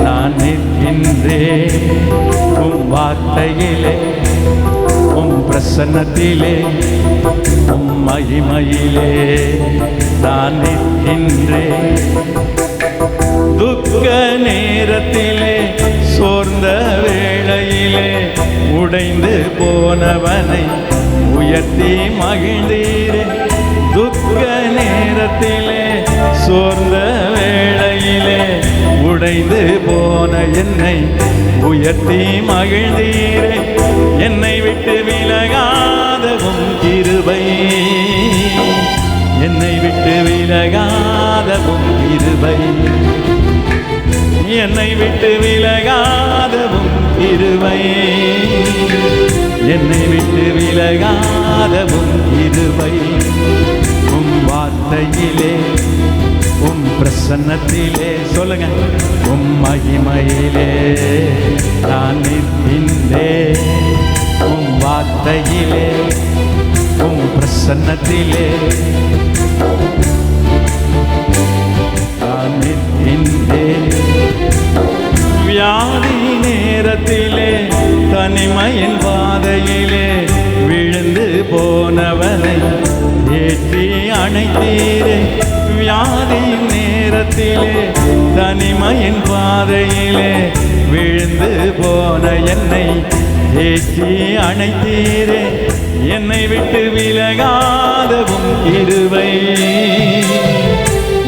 நான் நிற்கின்றேன். உம் வார்த்தையிலே, உம் பிரசன்னத்திலே, உம் மகிமையிலே நான் நிற்கின்றேன். துக்க நேரத்திலே, சோர்ந்த வேளையிலே உடைந்து போனவனை உயர்த்தி மகிழ்ந்தீரே. துக்க நேரத்திலே, சோர்ந்த வேளையிலே உடைந்து போன என்னை உயர்த்தி மகிழ்ந்தீரே. என்னை விட்டு விலகாத உம் கிருபை, என்னை விட்டு விலகாத உம் கிருபை, என்னை விட்டு விலகாத உம் கிருபை, என்னை விட்டு விலகாத உம் கிருபை. உம் வார்த்தையிலே, உம் பிரசன்னத்திலே, சொல்லுங்க, உம் மகிமையிலே நான் நிற்கின்றேன். உம் வார்த்தையிலே, உம் பிரசன்னத்திலே நான் நிற்கின்றேன். வியாதி நேரத்திலே, தனிமையின் பாதையிலே விழுந்து போனவனை ஏற்றி அணைத்தீரே. வியாதி நேரத்திலே, தனிமையின் பாதையிலே விழுந்து போன என்னை ஏற்றி அணைத்தீரே. என்னை விட்டு விலகாத உம் கிருபை,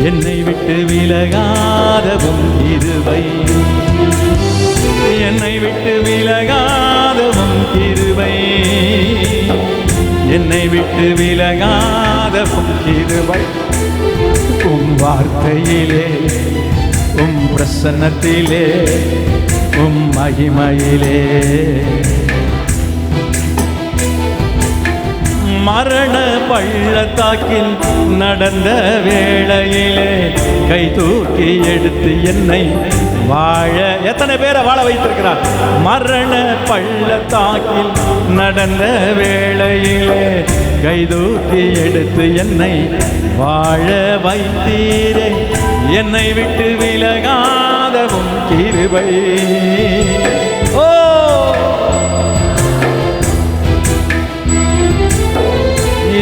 என்னை விட்டு விலகாத உம் கிருபை, என்னை விட்டு விலகாத உம் கிருபை, என்னை விட்டு விலகாத உம் கிருபை. உம் வார்த்தையிலே, உம் பிரசன்னத்திலே, உம் மகிமையிலே மரண பள்ளத்தாக்கில் நடந்த வேளையிலே கை தூக்கி எடுத்து என்னை வாழ, எத்தனை பேரை வாழ வைத்திருக்கிறார்? மரண பள்ளத்தாக்கில் நடந்த வேளையிலே கை தூக்கி எடுத்து என்னை வாழ வைத்தீரே. என்னை விட்டு விலகாத உம் கிருபை, ஓ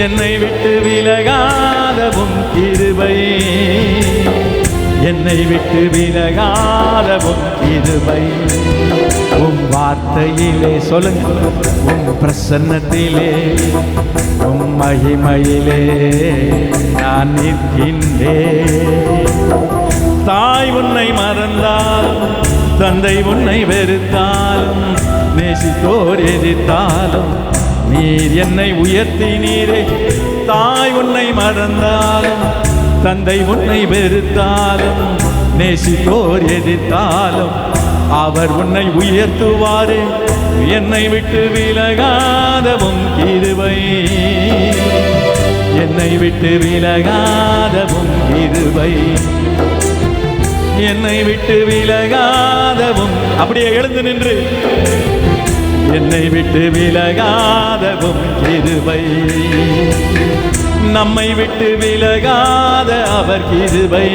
என்னை விட்டு விலகாத உம் கிருபை, என்னை விட்டு விலகாத உம் கிருபை. உம் வார்த்தையிலே, சொல்லுங்க, உம் பிரசன்னத்திலே, உம் மகிமையிலே நான் நிற்கின்றேன். தாய் உன்னை மறந்தாலும், தந்தை உன்னை வெறுத்தாலும், நேசித்தோர் எதிர்த்தாலும் நீர் என்னை உயர்த்தினீரே. தாய் உன்னை மறந்தாலும், தந்தை உன்னை வெறுத்தாலும், நேசித்தோர் எதிர்த்தாலும் அவர் உன்னை உயர்த்துவாரே. என்னை விட்டு விலகாதவும் கிருபை, என்னை விட்டு விலகாதவும் கிருபை, என்னை விட்டு விலகாதவும். அப்படியே எழுந்து நின்று, என்னை விட்டு விலகாதவும் கிருபை, நம்மை விட்டு விலகாத அவர் கிருபை,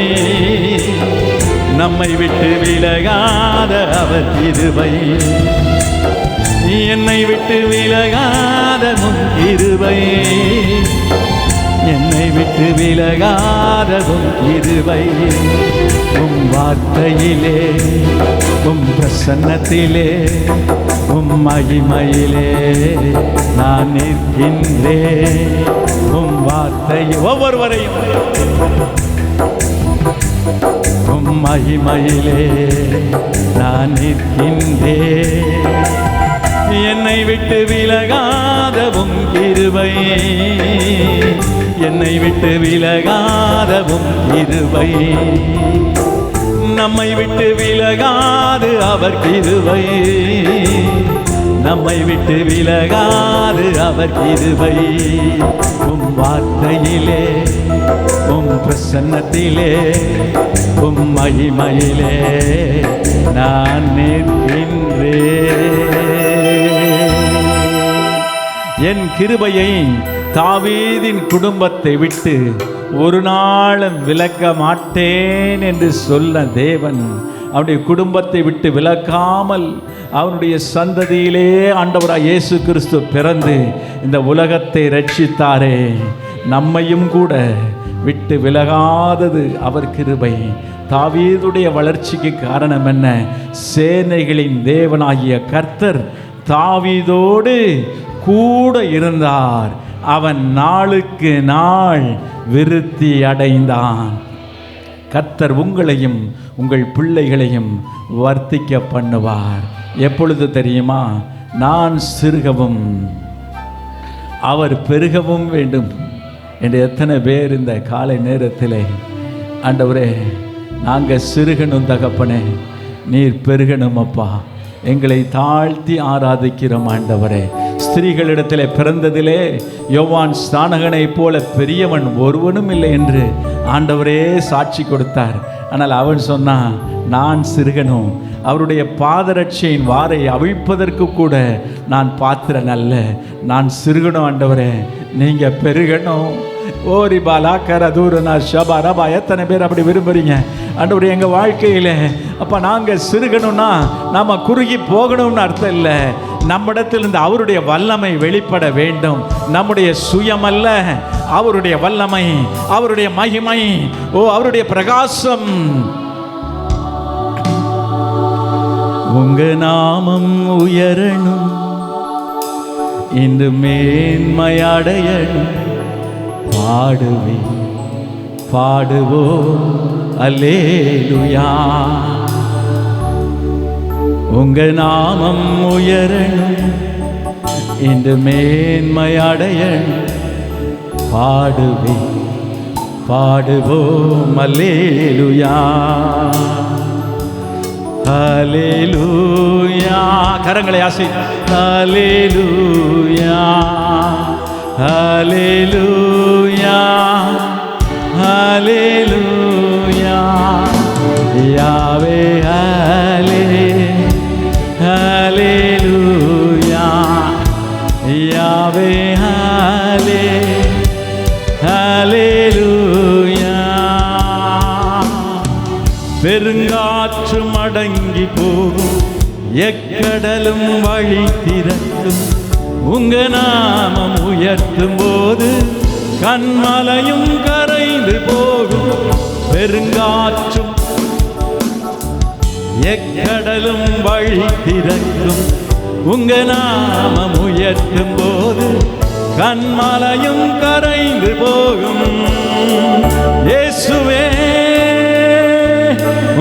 நம்மை விட்டு விலகாத அவர் கிருபை, என்னை விட்டு விலகாதவும் கிருபை, என்னை விட்டு விலகாதவும் கிருபை. உம் வார்த்தையிலே, உம் பிரசன்னத்திலே, உம் மகிமையிலே நான் நிற்கின்றேன். உம் வார்த்தை ஒவ்வொருவரையும் உம் மகிமையிலே நான் நிற்கின்றேன். என்னை விட்டு விலகாதவும் கிருபை, என்னை விட்டு விலகாதவும் கிருபை, நம்மை விட்டு விலகாது அவர் கிருபை, நம்மை விட்டு விலகாது அவர் கிருபை. உம் வார்த்தையிலே, உம் பிரசன்னத்திலே, உம் மகிமையிலே நான் நிற்கின்றேன். என் கிருபையை தாவீதின் குடும்பத்தை விட்டு ஒரு நாளும் விலக்க மாட்டேன் என்று சொன்ன தேவன் அவனுடைய குடும்பத்தை விட்டு விலக்காமல் அவனுடைய சந்ததியிலே ஆண்டவராய் இயேசு கிறிஸ்து பிறந்து இந்த உலகத்தை ரட்சித்தாரே. நம்மையும் கூட விட்டு விலகாதது அவர் கிருபை. தாவீதுடைய வளர்ச்சிக்கு காரணம் என்ன? சேனைகளின் தேவனாகிய கர்த்தர் தாவீதோடு கூட இருந்தார். அவன் நாளுக்கு நாள் விருத்தி அடைந்தான். கர்த்தர் உங்களையும் உங்கள் பிள்ளைகளையும் வர்த்திக்க பண்ணுவார். எப்பொழுது தெரியுமா? நான் சிறுகவும் அவர் பெருகவும் வேண்டும் என்று எத்தனை பேர் இந்த காலை நேரத்திலே, ஆண்டவரே நாங்கள் சிறுகணும் தகப்பனே, நீர் பெருகணும் அப்பா, எங்களை தாழ்த்தி ஆராதிக்கிறோம் ஆண்டவரே. ஸ்திரீகளிடத்திலே பிறந்ததிலே யோவான் ஸ்நானகனை போல பெரியவன் ஒருவனும் இல்லை என்று ஆண்டவரே சாட்சி கொடுத்தார். ஆனால் அவன் சொன்னான், நான் சிறுகனும், அவருடைய பாதரட்சையின் வாரை அவிழ்ப்பதற்கு கூட நான் பாத்திரன் அல்ல, நான் சிறுகணும் ஆண்டவரே, நீங்கள் பெருகணும். ஓரி பாலா கரதூரனா ஷபா ரபா. எத்தனை பேர் அப்படி விரும்புகிறீங்க ஆண்டவரே? எங்கள் வாழ்க்கையில் அப்போ நாங்கள் சிறுகணும்னா நாம் குறுகி போகணும்னு அர்த்தம் இல்லை. நம்மிடத்தில் இருந்து அவருடைய வல்லமை வெளிப்பட வேண்டும். நம்முடைய சுயமல்ல, அவருடைய வல்லமை, அவருடைய மகிமை, அவருடைய பிரகாசம். உங்க நாமம் உயரணும், இந்த மேன்மையடையணும். பாடுவே பாடுவோம் அல்லேலூயா. உங்க நாமம் உயரணும், இந்த மேன்மையடையணும். பாடுவே பாடுவோம் அல்லேலூயா. ஹல்லேலூயா. கரங்களை ஆசை. ஹல்லேலூயா ஹல்லேலூயா ஹல்லேலூயா. யாவே ஹல்லேலூயா யாவே ஹல்லேலூயா. பெருங்காற்று மடங்கி போகும், எக்கடலும் வழி திறக்கும். உங்க நாமம் உயர்த்தும் போது கண்மலையும் கரைந்து போகும். பெருங்காற்றும் எக்கடலும் வழி திறக்கும். உங்க நாமம் உயர்த்தும் போது கண்மலையும் கரைந்து போகும். இயேசுவே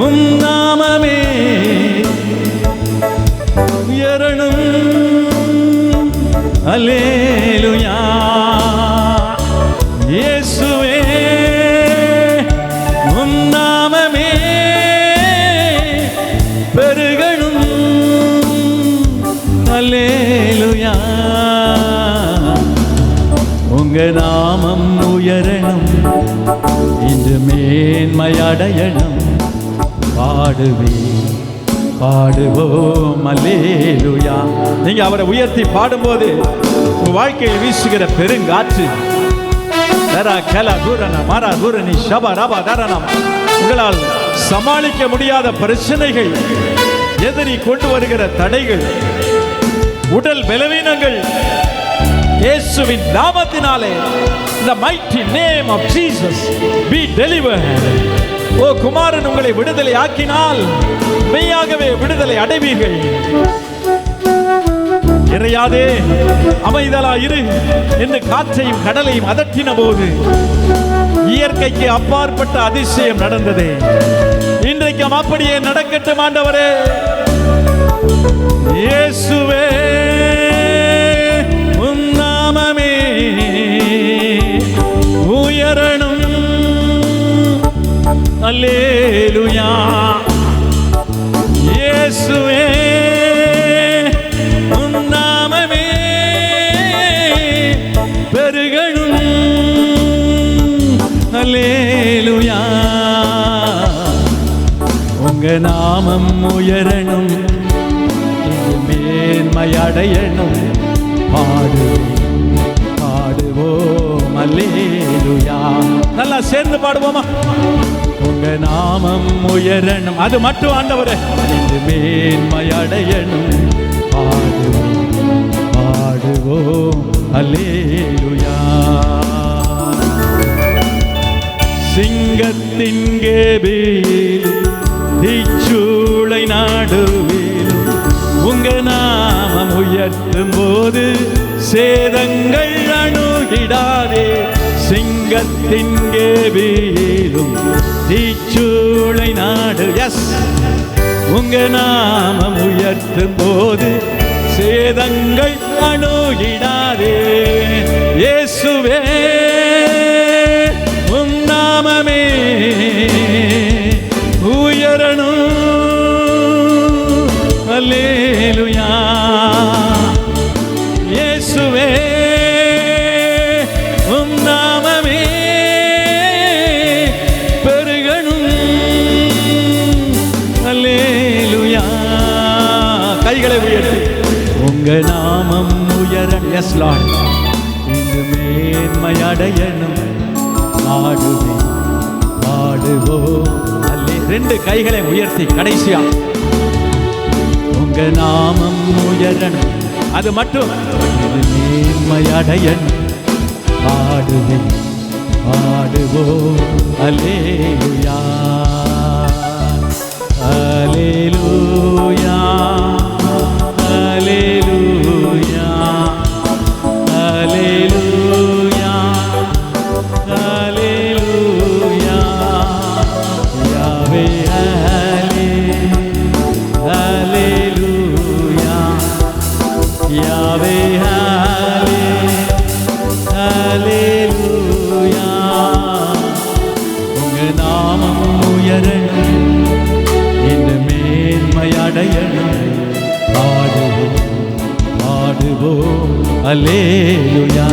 உம் நாமமே உயரணும். அல்லேலூயா. இயேசுவே உம் நாமமே மேன்மை அடையணும் பாடுவேன், பாடுவோம் அல்லேலூயா. நீங்க அவரை உயர்த்தி பாடும்போது உங்க வாழ்க்கையில் வீசுகிற பெருங்காற்று உங்களால் சமாளிக்க முடியாத பிரச்சனைகள், எதிரி கொண்டு வருகிற தடைகள், உடல் பலவீனங்கள் இயேசுவின் நாமத்தினாலே, இந்த mighty name of Jesus be delivered. ஓ குமாரன் உங்களை விடுதலை ஆக்கினால் மெய்யாகவே விடுதலை அடைவீர்கள். இறையாதே, அமைதலாயிரு என்று காற்றையும் கடலையும் அதட்டின போது இயற்கைக்கு அப்பாற்பட்ட அதிசயம் நடந்ததே. இன்றைக்கும் அப்படியே நடக்கட்டும் ஆண்டவரே. இயேசுவே உம் நாமமே உயரணும். அல்லேலூயா. இயேசுவே உம் நாமமே பெருகணும். அல்லேலூயா. உங்க நாமம் உயரணும், மேன்மை அடையணும். பாடுவோம் அல்லேலூயா. நல்லா சேர்ந்து பாடுவோமா? உங்க நாமம் உயரணும், அது மட்டும் ஆண்டவரே. மேன்மை அடையணும். பாடுவோம் அல்லேலூயா. சிங்கத்தின் கேபிலும் தீச்சூளை நடுவிலும் உங்க நாமம் உயர்த்தும் போது சேதங்கள் அணுகிடாதே. சிங்கத்தின் கேபிலும் தீச்சூளை நாடு உங்க நாமம் உயர்த்தும் போது சேதங்கள் அணுகிடாதே. இயேசுவே உம் நாமமே உயரணும். அல்லேலூயா. இயேசுவே உம் நாமமே பெருகணும். அல்லேலூயா. கைகளை உயர்த்தி உங்க நாமம் உயரணும். S Lord. இங்கு மேன்மை அடையணும். பாடுவோம் அல்லே. ரெண்டு கைகளை உயர்த்தி கடைசியா உங்க நாமம் உயரணும், அது மட்டும். மேன்மை அடையணும். பாடுவோம் அல்லேலூயா. அல்லேலூயா. அல்லேலூயா. அல்லேலூயா. அல்லேலூயா. யாவே அல்லேலூயா. யாவே அல்லேலூயா. உங்க நாமம் உயரணும், இந்த மேன்மை அடையணும். பாடுவோம் அல்லேலூயா.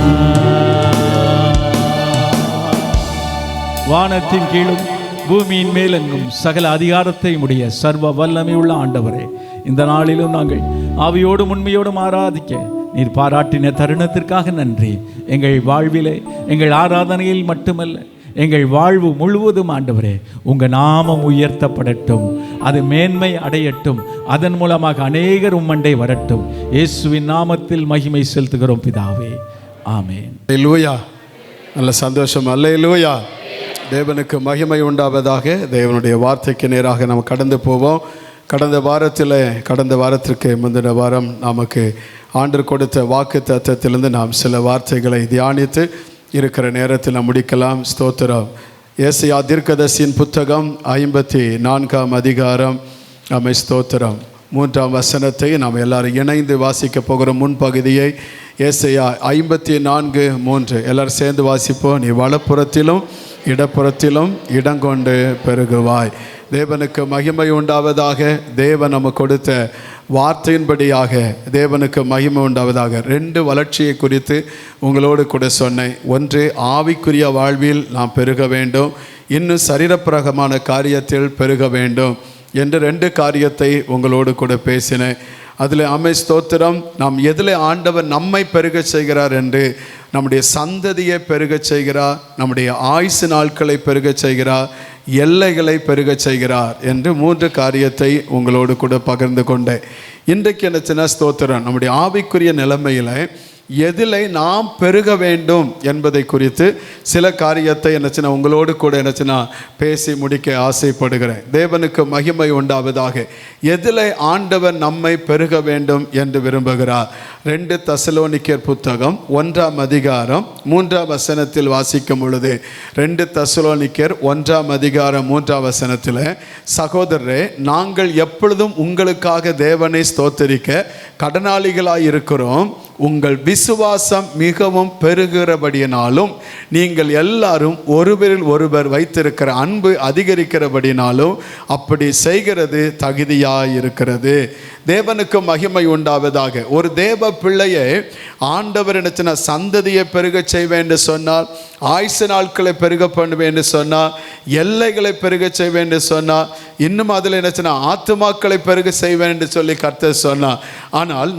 வானத்தின் கீழும் பூமியின் மேலெங்கும் சகல அதிகாரத்தை உடைய சர்வ வல்லமை உள்ள ஆண்டவரே, இந்த நாளிலும் நாங்கள் ஆவியோடும் உண்மையோடும் ஆராதிக்க நீர் பாராட்டின தருணத்திற்காக நன்றி. எங்கள் வாழ்விலே, எங்கள் ஆராதனையில் மட்டுமல்ல, எங்கள் வாழ்வு முழுவதும் ஆண்டவரே உங்க நாமம் உயர்த்தப்படட்டும், அது மேன்மை அடையட்டும், அதன் மூலமாக அநேகர் உம்மண்டை வரட்டும். இயேசுவின் நாமத்தில் மகிமை செலுத்துகிறோம் பிதாவே, ஆமென். அல்லேலூயா. நல்ல சந்தோஷம். அல்லேலூயா. தேவனுக்கு மகிமை உண்டாவதாக. தேவனுடைய வார்த்தைக்கு நேராக நாம் கடந்து போவோம். கடந்த வாரத்திற்கு முந்தின வாரம் நமக்கு ஆண்டவர் கொடுத்த வாக்கு தத்தத்திலிருந்து நாம் சில வார்த்தைகளை தியானித்து இருக்கிற நேரத்தில் நாம் முடிக்கலாம். ஸ்தோத்திரம். ஏசாயா தீர்க்கதரிசியின் புத்தகம் 54ஆம் அதிகாரம். ஆமென். ஸ்தோத்திரம். 3ஆம் வசனத்தை நாம் எல்லாரும் இணைந்து வாசிக்க போகிற முன்பகுதியை ஏசாயா 54:3 எல்லாரும் சேர்ந்து வாசிப்போம். நீ வலப்புறத்திலும் இடப்புறத்திலும் இடங்கொண்டு பெருகுவாய். தேவனுக்கு மகிமை உண்டாவதாக. தேவன் நமக்கு கொடுத்த வார்த்தையின்படியாக தேவனுக்கு மகிமை உண்டாவதாக. 2 வளர்ச்சியை குறித்து உங்களோடு கூட சொன்னேன். ஒன்று, ஆவிக்குரிய வாழ்வில் நாம் பெருக வேண்டும். இன்னும் சரீரப்பிரகமான காரியத்தில் பெருக வேண்டும் என்று 2 காரியத்தை உங்களோடு கூட பேசினேன். அதில் ஸ்தோத்திரம், நாம் எதில் ஆண்டவர் நம்மை பெருக செய்கிறார் என்று, நம்முடைய சந்ததியை பெருக செய்கிறார், நம்முடைய ஆயுசு நாட்களை பெருக செய்கிறார், எல்லைகளை பெருக செய்கிறார் என்று 3 காரியத்தை உங்களோடு கூட பகிர்ந்து கொண்டேன். இன்றைக்கு என்ன ஸ்தோத்திரம், நம்முடைய ஆவிக்குரிய நிலைமையில் எதில் நாம் பெருக வேண்டும் என்பதை குறித்து சில காரியத்தை உங்களோடு கூட பேசி முடிக்க ஆசைப்படுகிறேன். தேவனுக்கு மகிமை உண்டாவதாக. எதில் ஆண்டவர் நம்மை பெருக வேண்டும் என்று விரும்புகிறார்? 2 தெசலோனிக்கர் புத்தகம் 1ஆம் அதிகாரம் 3ஆம் வசனத்தில் வாசிக்கும் பொழுது, 2 தெசலோனிக்கர் 1ஆம் அதிகாரம் 3ஆம் வசனத்தில், சகோதரரே, நாங்கள் எப்பொழுதும் உங்களுக்காக தேவனை ஸ்தோத்தரிக்க கடனாளிகளாய் இருக்கிறோம். உங்கள் விசுவாசம் மிகவும் பெருகிறபடியினாலும் நீங்கள் எல்லாரும் ஒருவரில் ஒருவர் வைத்திருக்கிற அன்பு அதிகரிக்கிறபடினாலும் அப்படி செய்கிறது தகுதியாயிருக்கிறது. தேவனுக்கு மகிமை உண்டாவதாக. ஒரு தேவ பிள்ளையை ஆண்டவர் சந்ததியை பெருக செய்வேன் என்று சொன்னார், ஆயுசு நாட்களை பெருக பண்ணுவேன் என்று சொன்னார், எல்லைகளை பெருக செய்வேன் என்று சொன்னார், இன்னும் அதில் ஆத்துமாக்களை பெருக செய்வேன் என்று சொல்லி கர்த்தர் சொன்னார். ஆனால்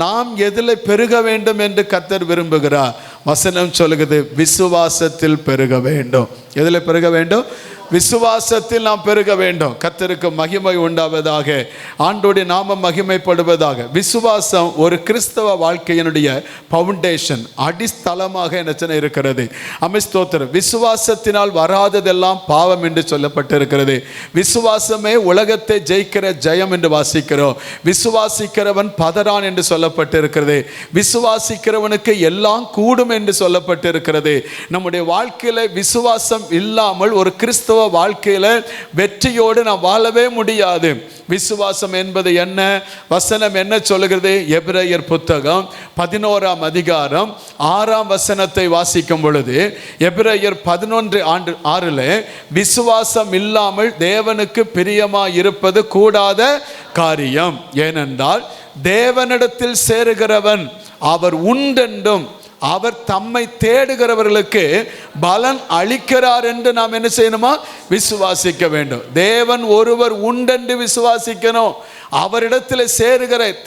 நாம் எதில் பெருக வேண்டும் என்று கர்த்தர் விரும்புகிறார்? வசனம் சொல்லுகிறது, விசுவாசத்தில் பெருக வேண்டும். எதில் பெருக வேண்டும்? விசுவாசத்தில் நாம் பெருக வேண்டும். கர்த்தருக்கு மகிமை உண்டாவதாக. ஆண்டோடைய நாமம் மகிமைப்படுவதாக. விசுவாசம் ஒரு கிறிஸ்தவ வாழ்க்கையினுடைய பவுண்டேஷன், அடிஸ்தலமாக இருக்கிறது. ஸ்தோத்திரம். விசுவாசத்தினால் வராததெல்லாம் பாவம் என்று சொல்லப்பட்டிருக்கிறது. விசுவாசமே உலகத்தை ஜெயிக்கிற ஜெயம் என்று வாசிக்கிறோம். விசுவாசிக்கிறவன் பதறான் என்று சொல்லப்பட்டிருக்கிறது. விசுவாசிக்கிறவனுக்கு எல்லாம் கூடும் என்று சொல்லப்பட்டிருக்கிறது. நம்முடைய வாழ்க்கையில விசுவாசம் இல்லாமல் ஒரு கிறிஸ்தவ வாழ்க்கையில வெற்றியோடு நாம் வாழவே முடியாது. விசுவாசம் என்பது என்ன? வசனம் என்ன சொல்லுகிறது? எபிரேயர் புத்தகம் 11ஆம் அதிகாரம் 6ஆம் வசனத்தை வாசிக்கும் பொழுது, எபிரேயர் 11:6, விசுவாசம் இல்லாமல் தேவனுக்கு பிரியமாய் இருப்பது கூடாத காரியம். ஏனென்றால் தேவனிடத்தில் சேருகிறவன் அவர் உண்டென்றும் அவர் தம்மை தேடுகிறவர்களுக்கு பலன் அளிக்கிறார் என்று நாம் என்ன செய்யணுமா? விசுவாசிக்க வேண்டும். தேவன் ஒருவர் உண்டென்று விசுவாசிக்கணும். அவரிடத்தில்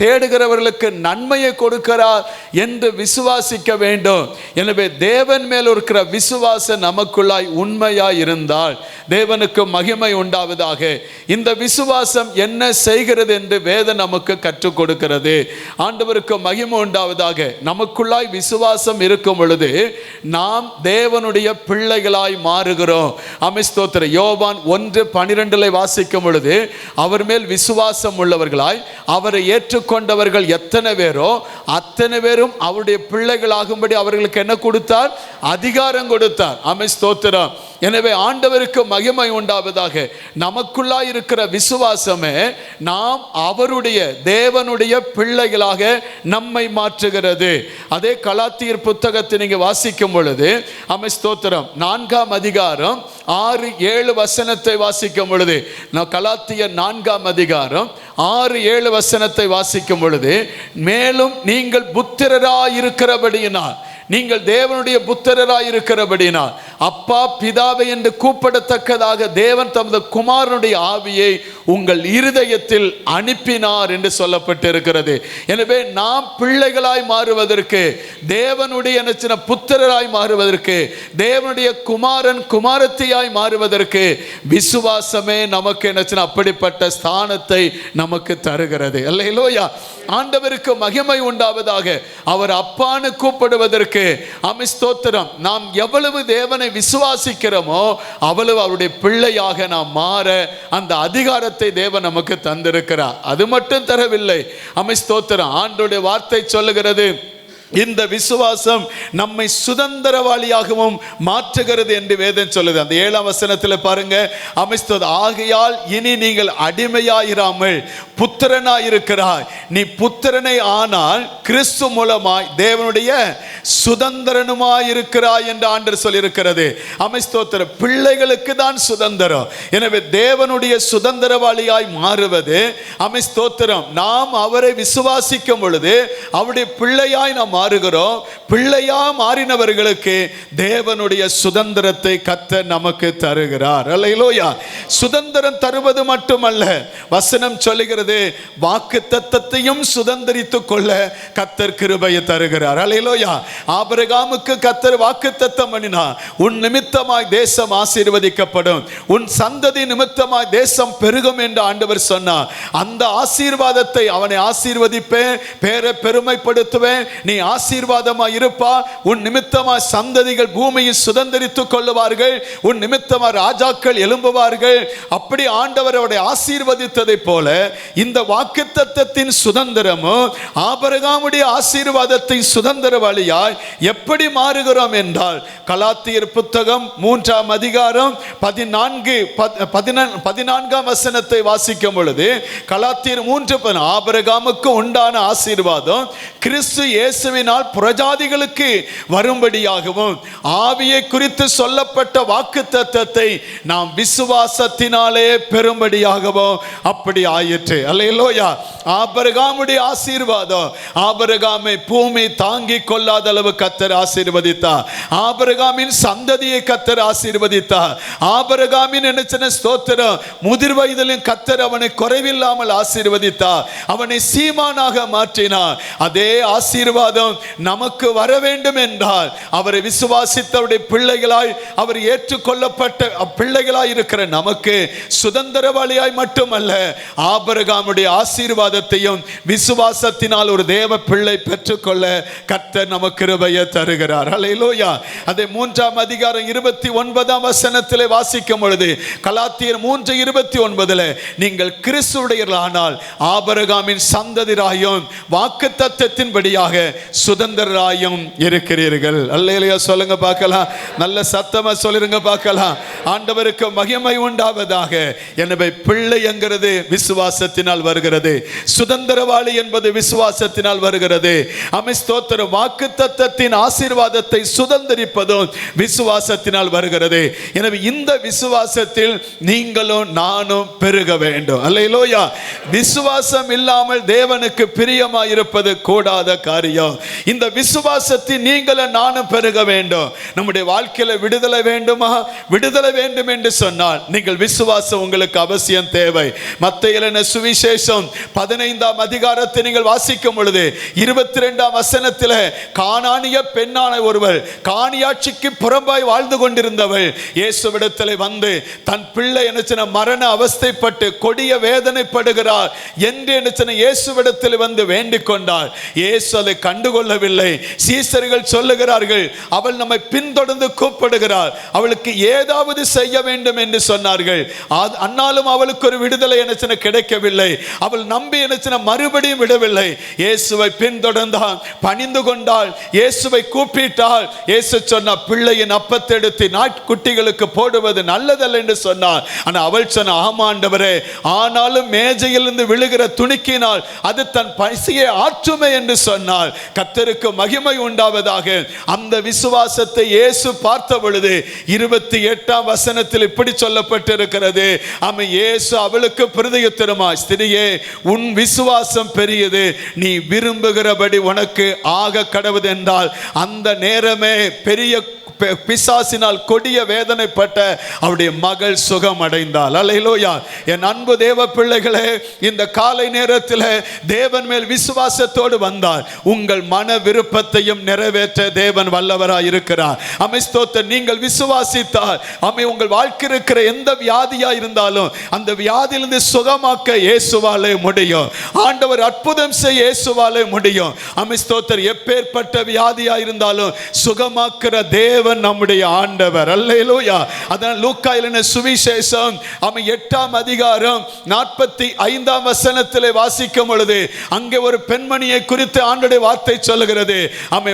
தேடுகிறவர்களுக்கு நன்மையை கொடுக்கிறார் என்று விசுவாசிக்க வேண்டும். எனவே தேவன் மேல் இருக்கிற விசுவாசம் நமக்குள்ளாய் உண்மையாய் இருந்தால் தேவனுக்கு மகிமை உண்டாவதாக. இந்த விசுவாசம் என்ன செய்கிறது என்று வேதம் நமக்கு கற்றுக் கொடுக்கிறது. ஆண்டவருக்கு மகிமை உண்டாவதாக. நமக்குள்ளாய் விசுவாசம் இருக்கும் பொழுது நாம் தேவனுடைய பிள்ளைகளாய் மாறுகிறோம். ஸ்தோத்திரம். யோவான் 1:12 வாசிக்கும் பொழுது, அவர் மேல் விசுவாசம் உள்ளவர்களாய் அவரை ஏற்றுக்கொண்டவர்கள் எத்தனை பேரோ அத்தனை பேரும் அவருடைய பிள்ளைகளாகும்படி அவர்களுக்கு என்ன கொடுத்தார்? அதிகாரம் கொடுத்தார். ஸ்தோத்திரம். எனவே ஆண்டவருக்கு மகிமை உண்டாவதாக. நமக்குள்ளாய் இருக்கிற விசுவாசமே நாம் அவருடைய தேவனுடைய பிள்ளைகளாக நம்மை மாற்றுகிறது. அதே கலாத்தியர் புத்தகத்தை நீங்க வாசிக்கும் பொழுது, ஸ்தோத்திரம், 4ஆம் அதிகாரம் 6-7 வசனத்தை வாசிக்கும் பொழுது, கலாத்தியர் 4ஆம் அதிகாரம் 6-7 வசனத்தை வாசிக்கும் பொழுது, மேலும் நீங்கள் புத்திரராய் இருக்கிறபடியினால், நீங்கள் தேவனுடைய புத்திரராய் இருக்கிறபடினால், அப்பா பிதாவை என்று கூப்பிடத்தக்கதாக தேவன் தமது குமாரனுடைய ஆவியை உங்கள் இருதயத்தில் அனுப்பினார் என்று சொல்லப்பட்டிருக்கிறது. எனவே நாம் பிள்ளைகளாய் மாறுவதற்கு, தேவனுடைய புத்திரராய் மாறுவதற்கு, தேவனுடைய குமாரன் குமாரத்தியாய் மாறுவதற்கு விசுவாசமே நமக்கு அப்படிப்பட்ட ஸ்தானத்தை நமக்கு தருகிறது. அல்லேலூயா. ஆண்டவருக்கு மகிமை உண்டாவதாக. அவர் அப்பான்னு கூப்பிடுவதற்கு ஸ்தோத்திரம். நாம் எவ்வளவு தேவனை விசுவாசிக்கிறோமோ அவ்வளவு அவருடைய பிள்ளையாக நாம் மாற அந்த அதிகாரத்தை தேவன் நமக்கு தந்திருக்கிறார். அது மட்டும் தரவில்லை. ஸ்தோத்திரம். ஆண்டவருடைய வார்த்தை சொல்லுகிறது, இந்த விசுவாசம் நம்மை சுதந்திரவாளியாகவும் மாற்றுகிறது என்று வேதம் சொல்லுது. அந்த 7ஆம் வசனத்தில் பாருங்க, ஆகையால் இனி நீங்கள் அடிமையாயிராமல் புத்திரனாயிருக்கிறாய். நீ புத்திரனை ஆனால் கிறிஸ்து மூலமாய் தேவனுடைய சுதந்திரனுமாய் இருக்கிறாய் என்று ஆண்டவர் சொல்லியிருக்கிறது. ஸ்தோத்திரம். பிள்ளைகளுக்கு தான் சுதந்திரம். எனவே தேவனுடைய சுதந்திரவாளியாய் மாறுவது ஸ்தோத்திரம். நாம் அவரை விசுவாசிக்கும் பொழுது அவருடைய பிள்ளையாய் நாம் மாறுகிறோம். பிள்ளையா மாறினவர்களுக்கு தேவனுடைய சுதந்திரத்தை கர்த்தர் நமக்கு தருகிறார். அல்லேலூயா. சுதந்திரம் தருவது மட்டுமல்ல, வசனம் சொல்லுகிறது வாக்குத்தத்தத்தையும் சுதந்திரித்துக் கொள்ள கர்த்தர் கிருபையை தருகிறார். அல்லேலூயா. ஆபிரகாமுக்கு கர்த்தர் வாக்குத்தத்தம் பண்ணினார், உன் நிமித்தமாய் தேசம் ஆசீர்வதிக்கப்படும், உன் சந்ததி நிமித்தமாய் தேசம் பெருகும் என்று ஆண்டவர் சொன்னார். அந்த ஆசீர்வாதத்தை, அவனை ஆசீர்வதிப்பேன், பேரை பெருமைப்படுத்துவேன், நீ ஆசீர்வாதமாய் இருப்பா, உன் நிமித்தமாய் சந்ததிகள் பூமியை சுதந்திரித்துக் கொள்ளுவார்கள், உன் நிமித்தமாய் ராஜாக்கள் எழும்புவார்கள். அப்படி ஆண்டவர் அவரை ஆசீர்வதித்ததை போல இந்த வாக்குத்தத்தத்தின் சுதந்திரமும் ஆபிரகாமுடைய ஆசீர்வாதத்தின் சுதந்திரவாளியாய் எப்படி மாறுகிறோம் என்றால், கலாத்தியர் புத்தகம் 3ஆம் அதிகாரம் 14ஆம் வசனத்தை வாசிக்கும் பொழுது, கலாத்தியர் 3 ஆபிரகாமுக்கு உண்டான ஆசீர்வாதம் கிறிஸ்து இயேசுவினால் புறஜாதிகளுக்கு வரும்படியாகவும் ஆவியை குறித்து சொல்லப்பட்ட வாக்குத்தத்தத்தை நாம் விசுவாசத்தினாலே பெறும்படியாகவும் அப்படி ஆயிற்று. அல்லேலூயா. ஆபிரகாமுடைய ஆசீர்வாதம் ஆபிரகாமை பூமி தாங்கி கொள்ளாத அளவு கர்த்தர் ஆசீர்வதித்தார். ஆபிரகாமின் சந்ததியை கர்த்தர் ஆசீர்வதித்தார். ஆபிரகாமின் நினைச்சன ஸ்தோத்திரம், முதிர் வயதிலும் கர்த்தர் அவனை குறைவில்லாமல் ஆசீர்வதித்தார், அவனை சீமானாக மாற்றினார். அதே ஆசீர்வாதம் நமக்கு வர வேண்டும் என்றால் அவரை விசுவாசித்தவருடைய பிள்ளைகளாய், அவர் ஏற்றுக்கொள்ளப்பட்ட பிள்ளைகளாய் இருக்கிற நமக்கு சுதந்திரவாளியாய் மட்டுமல்ல, ஆபிரகாமுடைய ஆசீர்வாதத்தையும் விசுவாசத்தினால் ஒரு தேவ பிள்ளை பெற்றுக்கொள்ள கர்த்தர் நமக்கு கிருபையை தருகிறார். அல்லேலூயா. அதை 3ஆம் அதிகாரம் 29ஆம் வசனத்திலே வாசிக்கும் பொழுது, கலாத்தியர் 3:29 நீங்கள் கிறிஸ்துவுடையவர்களானால் ஆபிரகாமின் சந்ததிராயும் வாக்குத்தத்தத்தின்படியாக சுதந்திரராயும் இருக்கிறீர்கள். அல்லேலூயா. சொல்லுங்க பார்க்கலாம், நல்ல சத்தமா சொல்லுங்க பார்க்கலாம். ஆண்டவருக்கு மகிமை உண்டாவதாக. எனவே பிள்ளை என்கிறது விசுவாசத்தினால் வருகிறது, சுதந்திரவாளி என்பது விசுவாசத்தினால் வருகிறது. ஸ்தோத்திர. வாக்குத்தத்தத்தின் ஆசீர்வாதத்தை சுதந்திரிப்பதும் விசுவாசத்தினால் வருகிறது. எனவே இந்த விசுவாசத்தில் நீங்களும் நானும் பெருக வேண்டும். அல்லேலூயா. விசுவாசம் இல்லாமல் தேவனுக்கு பிரியமாய் இருப்பது கூடாத காரியம். இந்த விசுவாசத்தில் நீங்களும் நானும் பெருக வேண்டும். நம்முடைய வாழ்க்கையில விடுதலை வேண்டுமா? விடுதலை வேண்டும் என்று சொன்னால் நீங்கள் விசுவாசம் உங்களுக்கு அவசியம் தேவை. மத்தேயு சுவிசேஷம் 15ஆம் அதிகாரத்தை நீங்கள் வாசிக்கும் பொழுது 22ஆம் வசனத்தில், கானானிய பெண்ணான ஒருவர், காணியாட்சிக்கு புறம்பாய் வாழ்ந்து கொண்டிருந்தவள், இயேசுவிடத்தில் வந்து தன் பிள்ளை என்ன மரண அவஸ்தைப்பட்டு கொடிய வேதனைப்படுகிறார் என்று என்ன இயேசுவிடத்தில் வந்து வேண்டிக் கொண்டார். இயேசு அதை கண்டுகொள்ளவில்லை. சீசர்கள் சொல்லுகிறார்கள், அவள் நம்மை பின்தொடர்ந்து கூப்பிடுகிறார், அவளுக்கு ஏதாவது செய்ய வேண்டும் என்று சொன்னார்கள். அன்னாலும் அவளுக்கு ஒரு விடுதலை என்ன கிடைக்கவில்லை. அவள் நம்பி என்ன மறுபடியும் விடவில்லை. இயேசுவை பின்தொடர்ந்தாள், பணிந்து கொண்டாள், இயேசுவை கூப்பிட்டாள். இயேசு சொன்னார், பிள்ளையின் அப்பத்தை எடுத்து நாட்குட்டிகளுக்கு போடுவது நல்லதல்ல என்று சொன்னார். ஆனால் அவள் சொன்ன, ஆமாண்டவரே, ஆனாலும் மேஜையிலிருந்து விழுகிற துணிக்கினால் அது தன் பசியை ஆற்றுமே என்று சொன்னார். கர்த்தருக்கு மகிமை உண்டாவதாக. அந்த விசுவாசத்தை இயேசு பார்த்த பொழுது 28ஆம் வசனத்தில் இப்படி சொல்லப்பட்டிருக்கிறது, இயேசு அவளுக்கு பிரதியுத்தரமா, ஸ்திரியே, உன் விசுவாசம் பெரியது, நீ விரும்புகிறபடி உனக்கு ஆக கடவுது என்றால் அந்த நேரமே பெரிய பிசாசினால் கொடிய வேதனைப்பட்ட அவருடைய மகள் சுகம் அடைந்தாள். அல்லேலூயா. என் அன்பு தேவ பிள்ளைகளே, இந்த காலை நேரத்தில் தேவன் மேல் விசுவாசத்தோடு வந்தால் உங்கள் மன விருப்பத்தையும் நிறைவேற்ற தேவன் வல்லவராய் இருக்கிறார். ஸ்தோத்திரம். நீங்கள் விசுவாசித்தால் உங்கள் வாழ்க்கை இருக்கிற எந்த வியாதியா இருந்தாலும் அந்த வியாதியிலிருந்து சுகமாக்க இயேசுவாலே முடியும். ஆண்டவர் அற்புதம் செய்ய இயேசுவாலே முடியும். ஸ்தோத்திரம். எப்பேற்பட்ட வியாதியா இருந்தாலும் சுகமாக்குற தேவன் நம்முடைய ஆண்டவர். அல்லேலூயா. அதான் லூக்கா எழுதின சுவிசேஷம் 8ஆம் அதிகாரம் 45ஆம் வசனத்திலே வாசிக்கும் பொழுது அங்கே ஒரு பெண்மணியை குறித்து ஆண்டவருடைய வார்த்தை சொல்லுகிறது.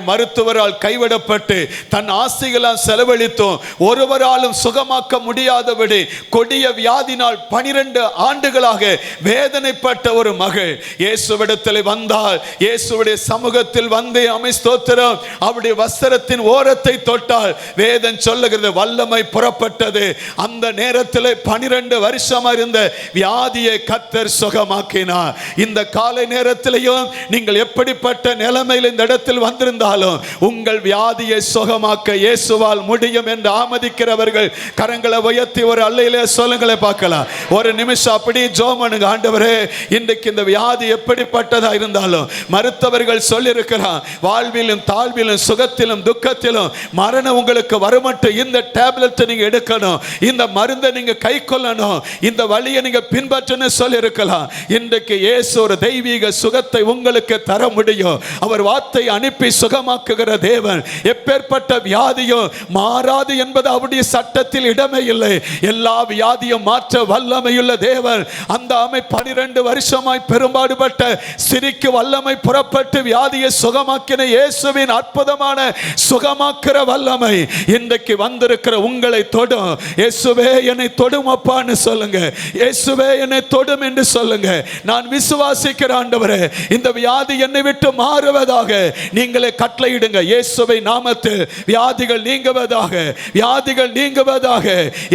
மருத்துவரால் கைவிடப்பட்டு தன் ஆசைகளால் செலவழித்தும் ஒருவராலும் சுகமாக்க முடியாதபடி கொடிய வியாதினால் 12 ஆண்டுகளாக வேதனைப்பட்ட ஒரு மகள் இயேசுவிடத்தில் வந்தால், இயேசுவுடைய சமூகத்தில் வந்து ஸ்தோத்திரம், அவருடைய வஸ்திரத்தின் ஓரத்தை தொட்டால் என்றால் வேதம் சொல்லுகிறது வல்லமை புறப்பட்டது. அந்த நேரத்தில் 12 வருஷமா இருந்த வியாதியை கர்த்தர் சுகமாக்கினார். இந்த காலை நேரத்திலையும் நீங்கள் எப்படிப்பட்ட நிலைமையில் இந்த இடத்தில் வந்திருந்தாலும் உங்கள் வியாதியை சுகமாக்க இயேசுவால் முடியும் என்று ஆமதிக்கிறவர்கள் கரங்களை உயர்த்தி ஒரு அல்லையிலே சொல்லுங்களே பார்க்கலாம். ஒரு நிமிஷம் அப்படி ஜெபம் பண்ணுங்க. ஆண்டவரே, இன்றைக்கு இந்த வியாதி எப்படிப்பட்டதா இருந்தாலும் மருத்துவர்கள் சொல்லியிருக்கிறார், வாழ்விலும் தாழ்விலும் சுகத்திலும் துக்கத்திலும் மரணம் உங்களுக்கு வரமட்டும் இந்த டேப்லெட்டை நீங்க எடுக்கணும், இந்த மருந்தை நீங்க கை கொள்ளணும், இந்த வழியை நீங்க பின்பற்றணும் சொல்லியிருக்கலாம். இன்றைக்கு இயேசு ஒரு தெய்வீக சுகத்தை உங்களுக்கு தர முடியும். அவர் வார்த்தை அனுப்பி சுகமாக்குகிற தேவன். எப்பேற்பட்ட வியாதியும் மாறாது என்பது அவருடைய சட்டத்தில் இடமே இல்லை. எல்லா வியாதியும் மாற்ற வல்லமையுள்ள தேவன். அந்த ஆமை 12 வருஷமாய் பெரும்பாடுபட்ட ஸ்திரீக்கு வல்லமை புறப்பட்டு வியாதியை சுகமாக்கின இயேசுவின் அற்புதமான சுகமாக்குற வல்லமை இன்றைக்கு வந்திருக்கிற உங்களை தொடும். இயேசுவே என்னை தொடும் அப்பான்னு சொல்லுங்க. இயேசுவே என்னை தொடும் என்று சொல்லுங்க. நான் விசுவாசிக்கிற ஆண்டவரே, இந்த வியாதி என்னை விட்டு மாறுவதாக நீங்களே கட்டளையிடுங்க. இயேசுவை நாமத்தில் வியாதிகள் நீங்குவதாக, வியாதிகள் நீங்குவதாக.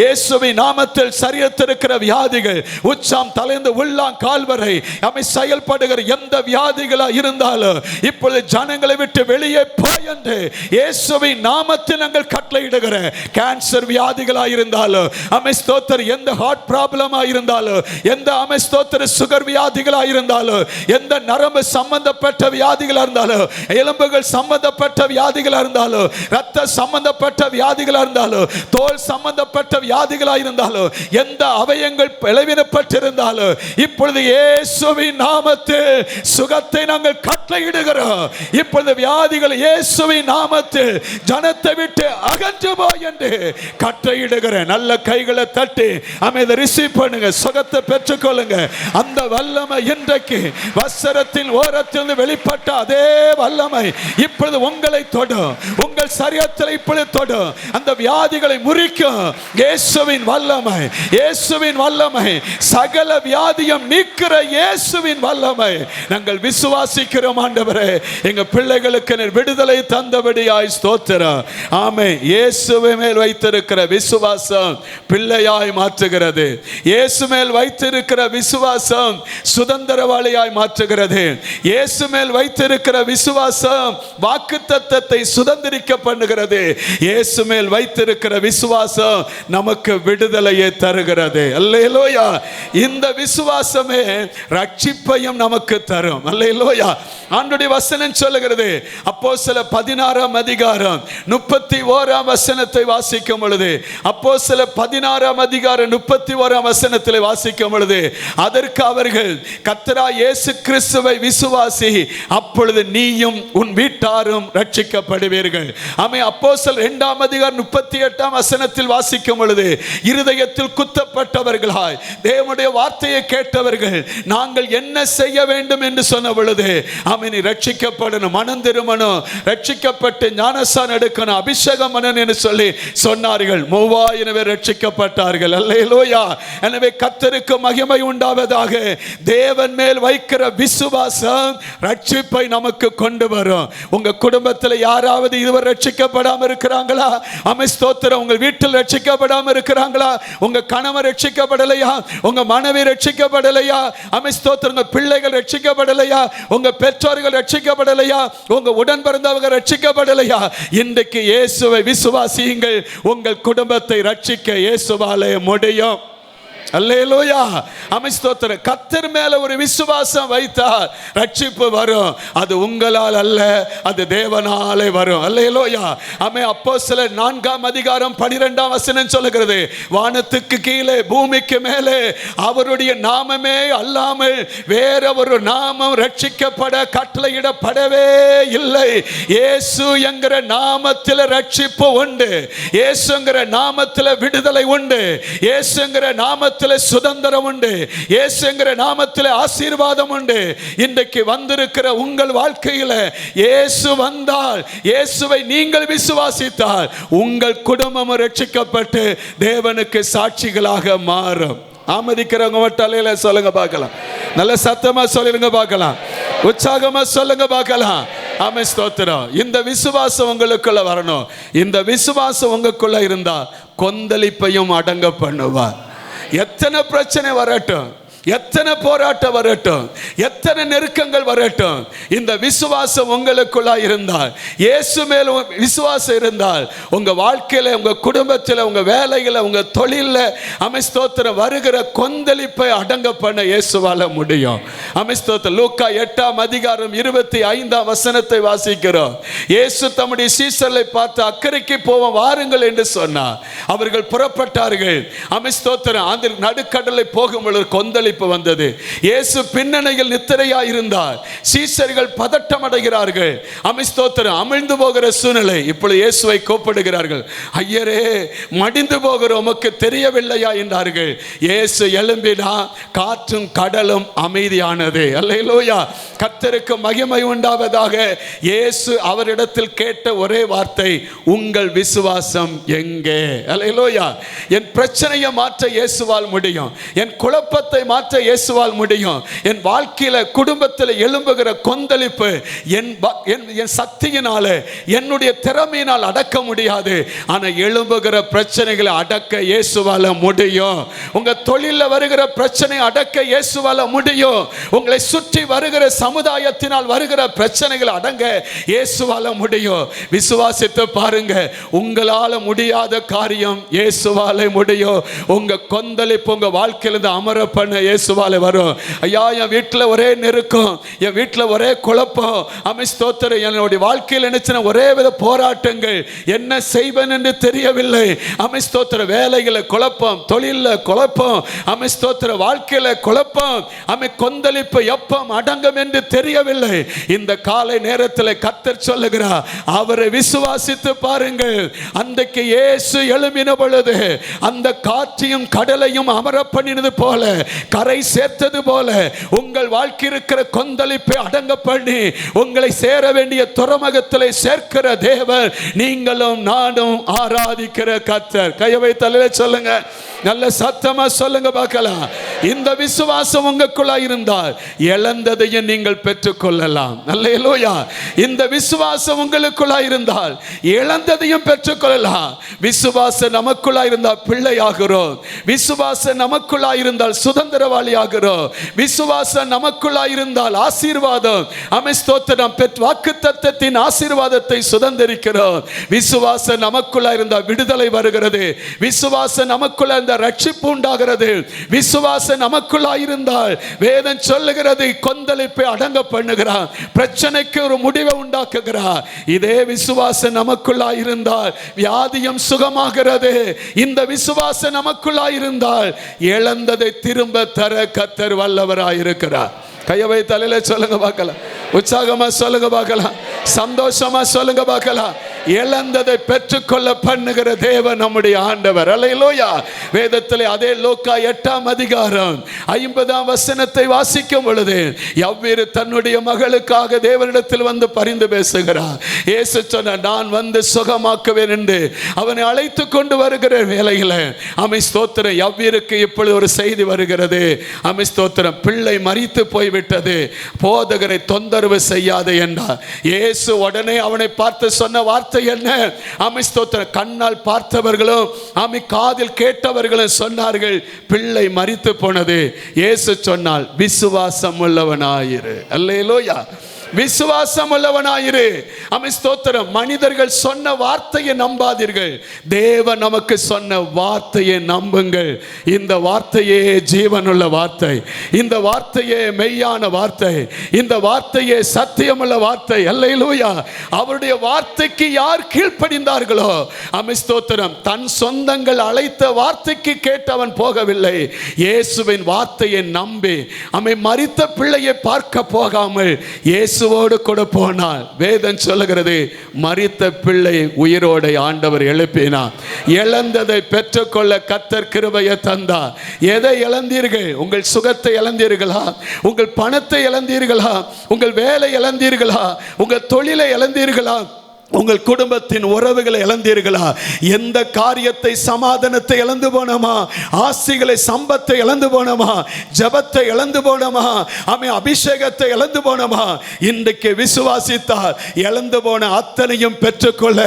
இயேசுவின் நாமத்தில் சரீரத்திருக்கிற வியாதிகள் உச்சம் தலைந்து உள்ளாம் கால்வரை அமை செயல்படுகிற எந்த வியாதிகளா இருந்தாலும் இப்பொழுது ஜனங்களை விட்டு வெளியே போய் என்று இயேசுவின் நாமத்தில் நாங்கள் கட்டளையிடுகிற கேன்சர் வியாதிகளா இருந்தாலும் அமை ஸ்தோத்திர, எந்த ஹார்ட் ப்ராப்ளமா இருந்தாலும், எந்த அமை ஸ்தோத்திர சுகர் வியாதிகளா இருந்தாலும், எந்த நரம்பு சம்பந்தப்பட்ட வியாதிகளா இருந்தாலும், எலும்புகள் சம்பந்தப்பட்ட வியாதிகளா இருந்தாலும், ரத்த சம்பந்தப்பட்ட வியாதிகளா இருந்தாலும், தோல் சம்பந்தப்பட்ட வியாதிகளா இருந்தாலும், எந்த அவயங்கள் பலவீனப்பட்டிருந்தாலும் இப்பொழுது இயேசுவின் நாமத்தில் சுகத்தை நாங்கள் கட்டளையிடுகிறோம். இப்பொழுது வியாதிகள் இயேசுவின் நாமத்தில் ஜனத்தை விட்டு அகன்று போய் என்று கட்டளையிடுகிற நல்ல கைகளை தட்டி அமைதி ரிசீவ் பண்ணுங்க. சுகத்தை பெற்றுக்கொள்ளுங்க. அந்த வல்லமை இன்றைக்கு வஸ்திரத்தின் ஓரத்தில் வெளிப்பட்ட அதே வல்லமை இப்பொழுது உங்களை தொடும். உங்கள் சரீரத்தில் இப்பொழுது தொடும். அந்த வியாதிகளை முறிக்கும் இயேசுவின் வல்லமை, இயேசுவின் வல்லமை, சகல வியாதியும் நீக்கிற இயேசுவின் வல்லமை நாங்கள் விசுவாசிக்கிறோம். ஆண்டவரே, எங்க பிள்ளைகளுக்கு விடுதலை தந்தபடியாய் ஸ்தோத்திரம். ஆமென். இயேசுவை மேல் வைத்திருக்கிற விசுவாசம் பிள்ளையாய் மாற்றுகிறது. இயேசு மேல் வைத்திருக்கிற விசுவாசம் சுதந்திரவாளியாய் மாற்றுகிறது. இயேசு மேல் வைத்திருக்கிற விசுவாசம் வாக்குத்தத்தத்தை சுதந்திரிக்க பண்ணுகிறது. இயேசு மேல் வைத்திருக்கிற விசுவாசம் நமக்கு விடுதலையை தருகிறது. அல்லேலூயா. இந்த விசுவாசமே ரட்சிப்பையும் நமக்கு தரும். அல்லேலூயா. ஆண்டவருடைய வசனம் சொல்லுகிறது. அப்போஸ்தலர் 16ஆம் அதிகாரம் 31ஆம் வசனத்தை வாசிக்கும் பொழுது, அப்போஸ்தலர் 16ஆம் அதிகாரம் 31ஆம் வசனத்தில் வாசிக்கும் பொழுது, அதற்கு அவர்கள் கர்த்தராகிய இயேசு கிறிஸ்துவை விசுவாசி, அப்பொழுது நீயும் உன் வீட்டாரும் ரட்சிக்கப்படுவீர்கள். ஆமென். அப்போஸ்தலர் 2ஆம் அதிகாரம் 38ஆம் வசனத்தில் வாசிக்கும் பொழுது, இருதயத்தில் குத்தப்பட்டவர்களாய் தேவனுடைய வார்த்தையை கேட்டவர்கள் நாங்கள் என்ன செய்ய வேண்டும் என்று சொன்ன பொழுது, ஆமென், ரட்சிக்கப்படணும், மனம் திரும்பணும், ரட்சிக்கப்பட்டு ஞானஸ்நானம் எடுக்கணும், அபிஷேகம் பண்ணணும் என்று சொல்லி சொன்னார்கள். 3000 பேர் ரட்சிக்கப்பட்டார்கள். அல்லேலூயா. எனவே கர்த்தருக்கு மகிமை உண்டாவதாக. தேவன் மேல் வைக்கிற விசுவாசம் ரட்சிப்பை நமக்கு கொண்டு வரும். உங்க குடும்பத்தில் யாராவது இதுவரை ரட்சிக்கப்படாம இருக்கிறாங்களா? ஆமென் ஸ்தோத்திரம். உங்க வீட்டில் ரட்சிக்கப்படாம இருக்கிறாங்களா? உங்க கணவர் ரட்சிக்கப்படலையா? உங்க மனைவி ரட்சிக்கப்படலையா? ஆமென் ஸ்தோத்திரம். உங்க பிள்ளைகள் ரட்சிக்கப்படலையா? உங்க பெற்றோர்கள் ரட்சிக்கப்படலையா? உங்க உடன் பிறந்தவர்கள் ரட்சிக்கப்படலையா? இன்றைக்கு இயேசுவை விசுவாசியுங்கள். உங்கள் குடும்பத்தை ரட்சிக்க இயேசுவாலே முடியும். அல்லேலூயா. ஆமென் ஸ்தோத்திரம். கர்த்தர் மேல ஒரு விசுவாசம் வைத்தால் ரட்சிப்பு வரும். அது உங்களால் அல்ல, அது தேவனாலே வரும். அல்லேலூயா. ஆமென். அப்போஸ்தலர் 4ஆம் அதிகாரம் 12ஆம் வசனம் சொல்லுகிறது, வானத்துக்கு கீழே பூமிக்கு மேலே அவருடைய நாமமே அல்லாமல் வேற ஒரு நாமம் ரட்சிக்கப்பட கட்டளையிடப்படவே இல்லை. இயேசு என்கிற நாமத்தில் ரட்சிப்பு உண்டு. இயேசுங்கிற நாமத்தில் விடுதலை உண்டு. இயேசுங்கிற நாமத்தில் சுதந்திரம் உண்டு. இயேசுங்கிற நாமத்தில் ஆசீர்வாதம் உண்டு. இன்றைக்கு வந்திருக்கிற உங்கள் வாழ்க்கையில் இயேசு வந்தால், இயேசுவை நீங்கள் விசுவாசித்தால் உங்கள் குடும்பம் ரட்சிக்கப்பட்டு தேவனுக்கு சாட்சிகளாக மாறும். ஆமதிக்கிறவங்க மட்டும் அல்லேலூயா சொல்லுங்க பார்க்கலாம். நல்ல சத்தமா சொல்லுங்க பார்க்கலாம். உற்சாகமா சொல்லுங்க பார்க்கலாம். ஆமென், ஸ்தோத்திரம். இந்த விசுவாசம் உங்களுக்குள்ள வரணும். இந்த விசுவாசம் உங்களுக்குள்ள இருந்தா கொந்தளிப்பையும் அடங்க பண்ணுவார். எத்தனை பிரச்சனை வரட்டும், எத்தனை போராட்டம் வரட்டும், எத்தனை நெருக்கங்கள் வரட்டும், இந்த விசுவாசம் உங்களுக்குள்ளா இருந்தால், இயேசு மேல் விசுவாசம் இருந்தால், உங்க வாழ்க்கையில, உங்க குடும்பத்தில், உங்க வேலையில, உங்க தொழில ஸ்தோத்திரம் வருகிற கொந்தளிப்பை அடங்க பண்ண இயேசுவால முடியும். ஸ்தோத்திரம். லூக்கா 8:25 வாசிக்கிறோம். இயேசு தம்முடைய சீசர்களை பார்த்து அக்கறைக்கு போவோம் வாருங்கள் என்று சொன்னார். அவர்கள் புறப்பட்டார்கள். ஸ்தோத்திரம். அந்த நடுக்கடலை போகும் பொழுது கொந்தளிப்பு வந்தது. இயேசு பின்னணியில் நித்திரையா இருந்தார். சீசர்கள் பதட்டம் அடைகிறார்கள். ஸ்தோத்திரம். அமிழ்ந்து போகிற சூழ்நிலை. இப்பொழுது இயேசுவை கூப்பிடுகிறார்கள். ஐயரே, மடிந்து போகிற உமக்கு தெரியவில்லையா என்றார்கள். இயேசு எழும்பினா காற்றும் கடலும் அமைதியானது. அல்லேலூயா. கர்த்தருக்கு மகிமை உண்டாவதாக. இயேசு அவரிடத்தில் கேட்ட ஒரே வார்த்தை, உங்கள் விசுவாசம் எங்கே? அல்லேலூயா. என் பிரச்சனையை மாற்ற இயேசுவால் முடியும். என் குழப்பத்தை மாற்ற இயேசுவால் முடியும். என் வாழ்க்கையில, குடும்பத்தில் எழும்புகிற கொந்தளிப்பு என் சக்தியினால, என்னுடைய திறமையினால் அடக்க முடியாது. ஆனா எழும்புகிற பிரச்சனைகளை அடக்க இயேசுவால முடியும். உங்க தொழில வருகிற பிரச்சனை அடக்க இயேசுவால முடியும். உங்களை சுற்றி வருகிற சமுதாயத்தினால் வருகிற பிரச்சனைகளை அடங்க இயேசுவால முடியும். விசுவாசித்து பாருங்க. உங்களால முடியாத காரியம் இயேசுவால முடியும். உங்க கொந்தளிப்பு உங்க வாழ்க்கையிலிருந்து அமர பண்ண இயேசுவால வரும். ஐயா, என் வீட்டில் ஒரே நெருக்கம், என் வீட்டில் ஒரே குழப்பம், ஸ்தோத்திரம். என்னுடைய வாழ்க்கையில் நினைச்ச ஒரே வித போராட்டங்கள், என்ன செய்வேன் என்று தெரியவில்லை. ஸ்தோத்திரம். வேலைகளை குழப்பம், தொழில குழப்பம், ஸ்தோத்திரம். வாழ்க்கையில குழப்பம், கொந்தளிப்பு எப்பம் அடங்கும் என்று தெரியவில்லை. இந்த காலை நேரத்தில் கர்த்தர் சொல்லுகிறார், அவரை விசுவாசித்து பாருங்கள். அன்றைக்கு இயேசு எழும்பின பொழுது அந்த காற்றையும் கடலையும் அமர பண்ணினது போல, கரை சேர்த்தது போல, உங்கள் வாழ்க்கை இருக்கிற கொந்தளிப்பை அடங்க பண்ணி உங்களை சேர வேண்டிய துறைமுகத்தில் சேர்க்கிற தேவர் நீங்களும் நானும் ஆராதிக்கிற கர்த்தர். கையை தலையில சொல்லுங்க, நல்ல சத்தமா சொல்லுங்க பார்க்கலாம். இந்த விசுவாசம் உங்களுக்குள்ள இருந்தால் இழந்ததையும் நீங்கள் பெற்றுக்கொள்ளலாம். அல்லேலூயா. இந்த விசுவாசம் உங்களுக்குள்ள இருந்தால் இழந்ததையும் பெற்றுக்கொள்ளலாம். விசுவாசம் நமக்குள்ள இருந்தால் பிள்ளையாகிறோம். விசுவாசம் நமக்குள்ள இருந்தால் சுதந்திரவாளி ஆகிறோம். விசுவாசம் நமக்குள்ள இருந்தால் ஆசீர்வாதம், ஸ்தோத்திரம், வாக்குத்தத்தத்தின் ஆசீர்வாதத்தை சுதந்திரிக்கிறோம். விசுவாசம் நமக்குள்ள இருந்தால் விடுதலை வருகிறது. விசுவாசம் நமக்குள்ள இந்த ரட்சிப்பு உண்டாகிறது. விசுவாசம் நமக்குள்ள இருந்தால் வேதம் சொல்லுகிறது, கொந்தளிப்பை அடங்க பண்ணுகிறார், பிரச்சனைக்கு ஒரு முடிவை உண்டாக்குகிறார். இதே விசுவாசம் நமக்குள்ள இருந்தால் வியாதியும் சுகமாகிறது. இந்த விசுவாசம் நமக்குள்ள இருந்தால் இழந்ததை திரும்ப தர கர்த்தர் வல்லவராயிருக்கிறார். கையை தலையில சொல்லுங்க பார்க்கலாம். உற்சாகமா சொல்லுங்க பார்க்கலாம். சந்தோஷமா சொல்லுங்க பார்க்கலாம். இழந்ததை பெற்றுக்கொள்ள பண்ணுகிற தேவன் நம்முடைய ஆண்டவர். அல்லேலூயா. வேதத்திலே அதே லூக்கா 8:50 வாசிக்கும் பொழுது யவ்வீரு தன்னுடைய மகளுக்காக தேவனிடத்தில் வந்து பரிந்து பேசுகிறார். இயேசு சொன்னார், நான் வந்து சுகமாக்குவேன் என்று அவனை அழைத்து கொண்டு வருகிற வேளையில ஸ்தோத்திரம், யவ்வீருக்கு இப்பொழுது ஒரு செய்தி வருகிறது. ஸ்தோத்திரம், பிள்ளை மரித்து போய்விட்டது, போதகரை தொந்தரவு செய்யாதே என்றார். இயேசு உடனே அவனை பார்த்து சொன்ன வார்த்தை என்ன? ஸ்தோத்திரம், கண்ணால் பார்த்தவர்களும் காதில் கேட்டவர்களும் சொன்னார்கள், பிள்ளை மரித்து போனது. இயேசு சொன்னால், விசுவாசம் உள்ளவனாயிரு. அல்லேலூயா. விசுவாசம் உள்ளவனாயிரு. ஸ்தோத்திரம். மனிதர்கள் சொன்ன வார்த்தையை நம்பாதீர்கள், தேவன் நமக்கு சொன்ன வார்த்தையை நம்புங்கள். இந்த வார்த்தையே ஜீவனுள்ள வார்த்தை, இந்த வார்த்தையே மெய்யான வார்த்தை, இந்த வார்த்தையே சத்தியமுள்ள வார்த்தை. அல்லேலூயா. அவருடைய வார்த்தைக்கு யார் கீழ்ப்படிந்தார்களோ, ஸ்தோத்திரம், தன் சொந்தங்கள் அழைத்த வார்த்தைக்கு கேட்டவன் போகவில்லை. இயேசுவின் வார்த்தையை நம்பி மரித்த பிள்ளையை பார்க்க போகாமல் இயேசுவோடு கூட போனால், வேதம் சொல்லுகிறது, மரித்த பிள்ளை உயிரோடு ஆண்டவர் எழுப்பினார். இழந்ததை பெற்றுக்கொள்ள கர்த்தர் கிருபையை தந்தார். எதை இழந்தீர்கள்? உங்கள் சுகத்தை இழந்தீர்களா? உங்கள் பணத்தை இழந்தீர்களா? உங்கள் வேலை இழந்தீர்களா? உங்கள் தொழிலை இழந்தீர்களா? உங்கள் குடும்பத்தின் உறவுகளை இழந்தீர்களா? எந்த காரியத்தை, சமாதானத்தை இழந்து போனோமா? ஆசிகளை, சம்பத்தை இழந்து போனோமா? ஜபத்தை இழந்து போனோமா? அபிஷேகத்தை இழந்து போனோமா? இன்றைக்கு விசுவாசித்தார் இழந்து போன அத்தனையும் பெற்றுக்கொள்ள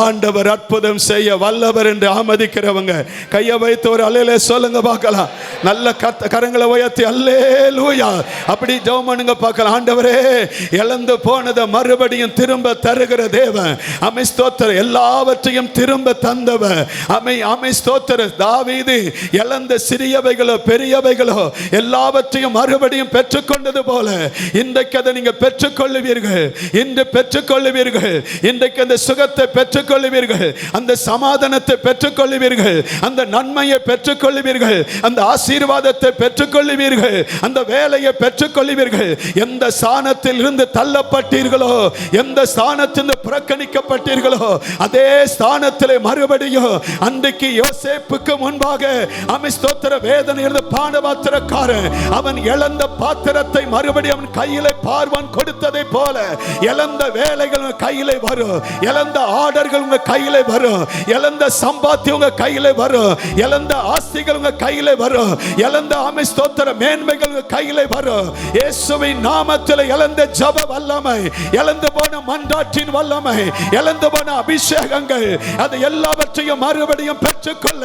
ஆண்டவர் அற்புதம் செய்ய வல்லவர் என்று ஆமதிக்கிறவங்க கையை வைத்து ஒரு அல்லேலூயா சொல்லுங்க பார்க்கலாம். நல்ல கரங்களை உயர்த்தி அல்லேலூயா அப்படி ஜெபம் பண்ணுங்க பார்க்கலாம். ஆண்டவரே, இழந்து போனதை மறுபடியும் திரும்ப தருகிற தேவன். அமை ஸ்தோத்திர, எல்லாவற்றையும் திரும்ப தந்தவர். அமை ஸ்தோத்திர, தாவீது இழந்த சிறியவைகளோ பெரியவைகளோ எல்லாவற்றையும் மறுபடியும் பெற்றுக்கொண்டது போல இன்றைக்கு அதை நீங்க பெற்றுக்கொள்ளுவீர்கள். இன்று பெற்றுக்கொள்ளுவீர்கள். இன்றைக்கு அந்த சுகத்தை பெற்றுக்கொள்ளுவீர்கள், அந்த சமாதானத்தை பெற்றுக்கொள்ளுவீர்கள், அந்த நன்மையை பெற்றுக்கொள்ளுவீர்கள், அந்த ஆசீர்வாதத்தை பெற்றுக்கொள்ளுவீர்கள், அந்த வேலையை பெற்றுக்கொள்ளுவீர்கள். எந்த ஸ்தானத்தில் இருந்து தள்ளப்பட்டீர்களோ, எந்த ஸ்தானத்தில் புறக்கணிக்கப்பட்டீர்களோ, அதே ஸ்தானத்திலே மறுபடியும் அன்றைக்கு யோசேப்புக்கு முன்பாக ஸ்தோத்திர வேதனை இருந்த பானபாத்திரக்காரன் அவன் இழந்த பாத்திரத்தை மறுபடியும் அவன் கையிலே பார்வான் கொடுத்ததை போல இழந்த வேலைகள் உங்க கையிலே வரும், இழந்த ஆர்டர்கள் உங்க கையிலே வரும், இழந்த சம்பாத்தியம் உங்க கையிலே வரும், இழந்த ஆஸ்திகள் உங்க கையிலே வரும், இழந்த ஸ்தோத்திர மேன்மைகள் உங்க கையிலே வரும். இயேசுவின் நாமத்தில் இழந்த ஜப வல்லமை, இழந்து போன மன்றாட்டின் வல்லமை, இழந்து போன அபிஷேகங்கள், அது எல்லாவற்றையும் மறுபடியும் பெற்றுக்கொள்ள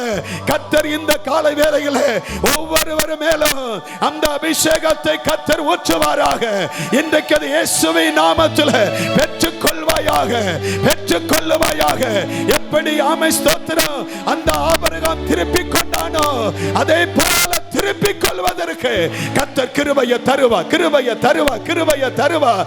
கர்த்தர் இந்த காலை வேளையிலே ஒவ்வொருவரும் மேலும் அந்த அபிஷேகத்தை கர்த்தர் ஊற்றுவாராக. இன்றைக்கு அது இயேசுவின் நாமத்தில் பெற்றுக்கொள்வாயாக, பெற்றுக்கொள்ளுவாயாக. எப்படி ஸ்தோத்திரம் அந்த ஆபிரகாம் திருப்பிக் கொண்டானோ அதே போல திருப்பிக் கொள்வதற்கு கர்த்தர் கிருபையை தருவார், கிருபையை தருவார், கிருபையை தருவார்.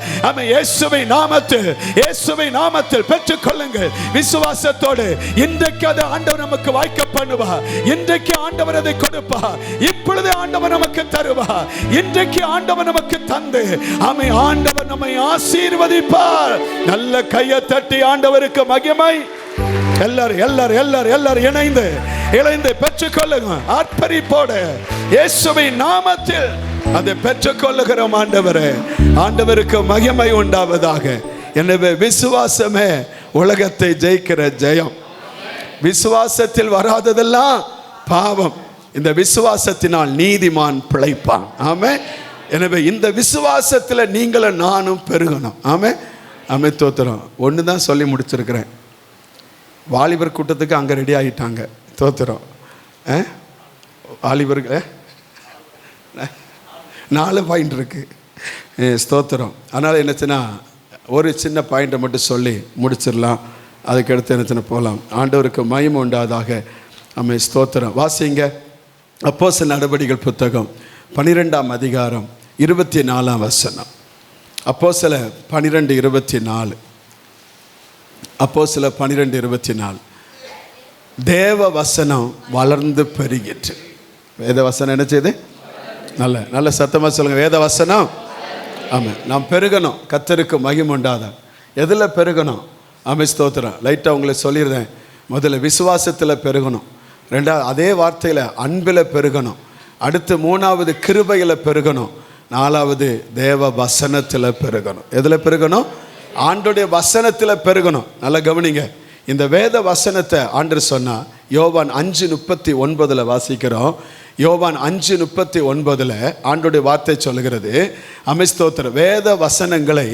இயேசுவின் நாமத்தில், இயேசுவின் நாமத்தில் பெற்றுக்கொள்ளுங்கள் விசுவாசத்தோடு. இன்றைக்கு அதை ஆண்டவர் நமக்கு வாய்க்க பண்ணுவார். இன்றைக்கு ஆண்டவர் அதை கொடுப்பார். இப்பொழுது ஆண்டவர் நமக்கு தருவார். இன்றைக்கு ஆண்டவர் நமக்கு தந்து ஆண்டவர் நம்மை ஆசீர்வதிப்பார். நல்ல கையை தட்டி ஆண்டவருக்கு மகிமை. எல்லாரும் எல்லாரும் எல்லாரும் எல்லாரும் இணைந்து இணைந்து பெற்றுக்கொள்ளுங்க. ஆர்ப்பரிப்போடு இயேசுவின் நாமத்தில் அதை பெற்றுக்கொள்ளுகிறோம். ஆண்டவரே, ஆண்டவருக்கு மகிமை உண்டாவதாக. எனவே விசுவாசமே உலகத்தை ஜெயிக்கிற ஜெயம். விசுவாசத்தில் வராததெல்லாம் பாவம். இந்த விசுவாசத்தினால் நீதிமான் பிழைப்பான். ஆமென். எனவே இந்த விசுவாசத்தில் நீங்களும் நானும் பெருகணும். ஆமென். ஆமென். தோத்திரம். ஒன்று தான் சொல்லி முடிச்சிருக்கிறேன். வாலிபர் கூட்டத்துக்கு அங்கே ரெடி ஆகிட்டாங்க. தோத்திரம். வாலிபர்கள் 4 பாயிண்ட் இருக்கு. ஸ்தோத்திரம். அதனால் என்னச்சுன்னா ஒரு சின்ன பாயிண்ட்டை மட்டும் சொல்லி முடிச்சிடலாம். அதுக்கடுத்து என்னச்சுன்னா போகலாம். ஆண்டவருக்கு மகிமை உண்டாதாக. ஆமென். ஸ்தோத்திரம். வாசிங்க. அப்போஸ்தலர் நடபடிகள் புத்தகம் 12ஆம் அதிகாரம் 24ஆம் வசனம். அப்போஸ்தலர் 12:24. அப்போஸ்தலர் 12:24. தேவ வசனம் வளர்ந்து பெருகிற்று. வேத வசனம் என்ன செய்யுது? நல்ல நல்ல சத்தமாக சொல்லுங்க. வேத வசனம். ஆமாம், நாம் பெருகணும். கர்த்தருக்கு மகிமை உண்டாதான். எதில் பெருகணும்? ஆமென். ஸ்தோத்திரம். லைட்டாக உங்களை சொல்லியிருந்தேன். முதல்ல விசுவாசத்தில் பெருகணும். ரெண்டாவது அதே வார்த்தையில் அன்பில் பெருகணும். அடுத்து 3வது கிருபையில் பெருகணும். 4வது தேவ வசனத்தில் பெருகணும். எதில் பெருகணும்? ஆண்டோடைய வசனத்தில் பெருகணும். நல்லா கவனிங்க. இந்த வேத வசனத்தை ஆண்டவர் சொன்னால் யோவான் 5:39 வாசிக்கிறோம். யோவான் 5:39 ஆண்டோடைய வார்த்தை சொல்லுகிறது, ஆமென். ஸ்தோத்திரம். வேத வசனங்களை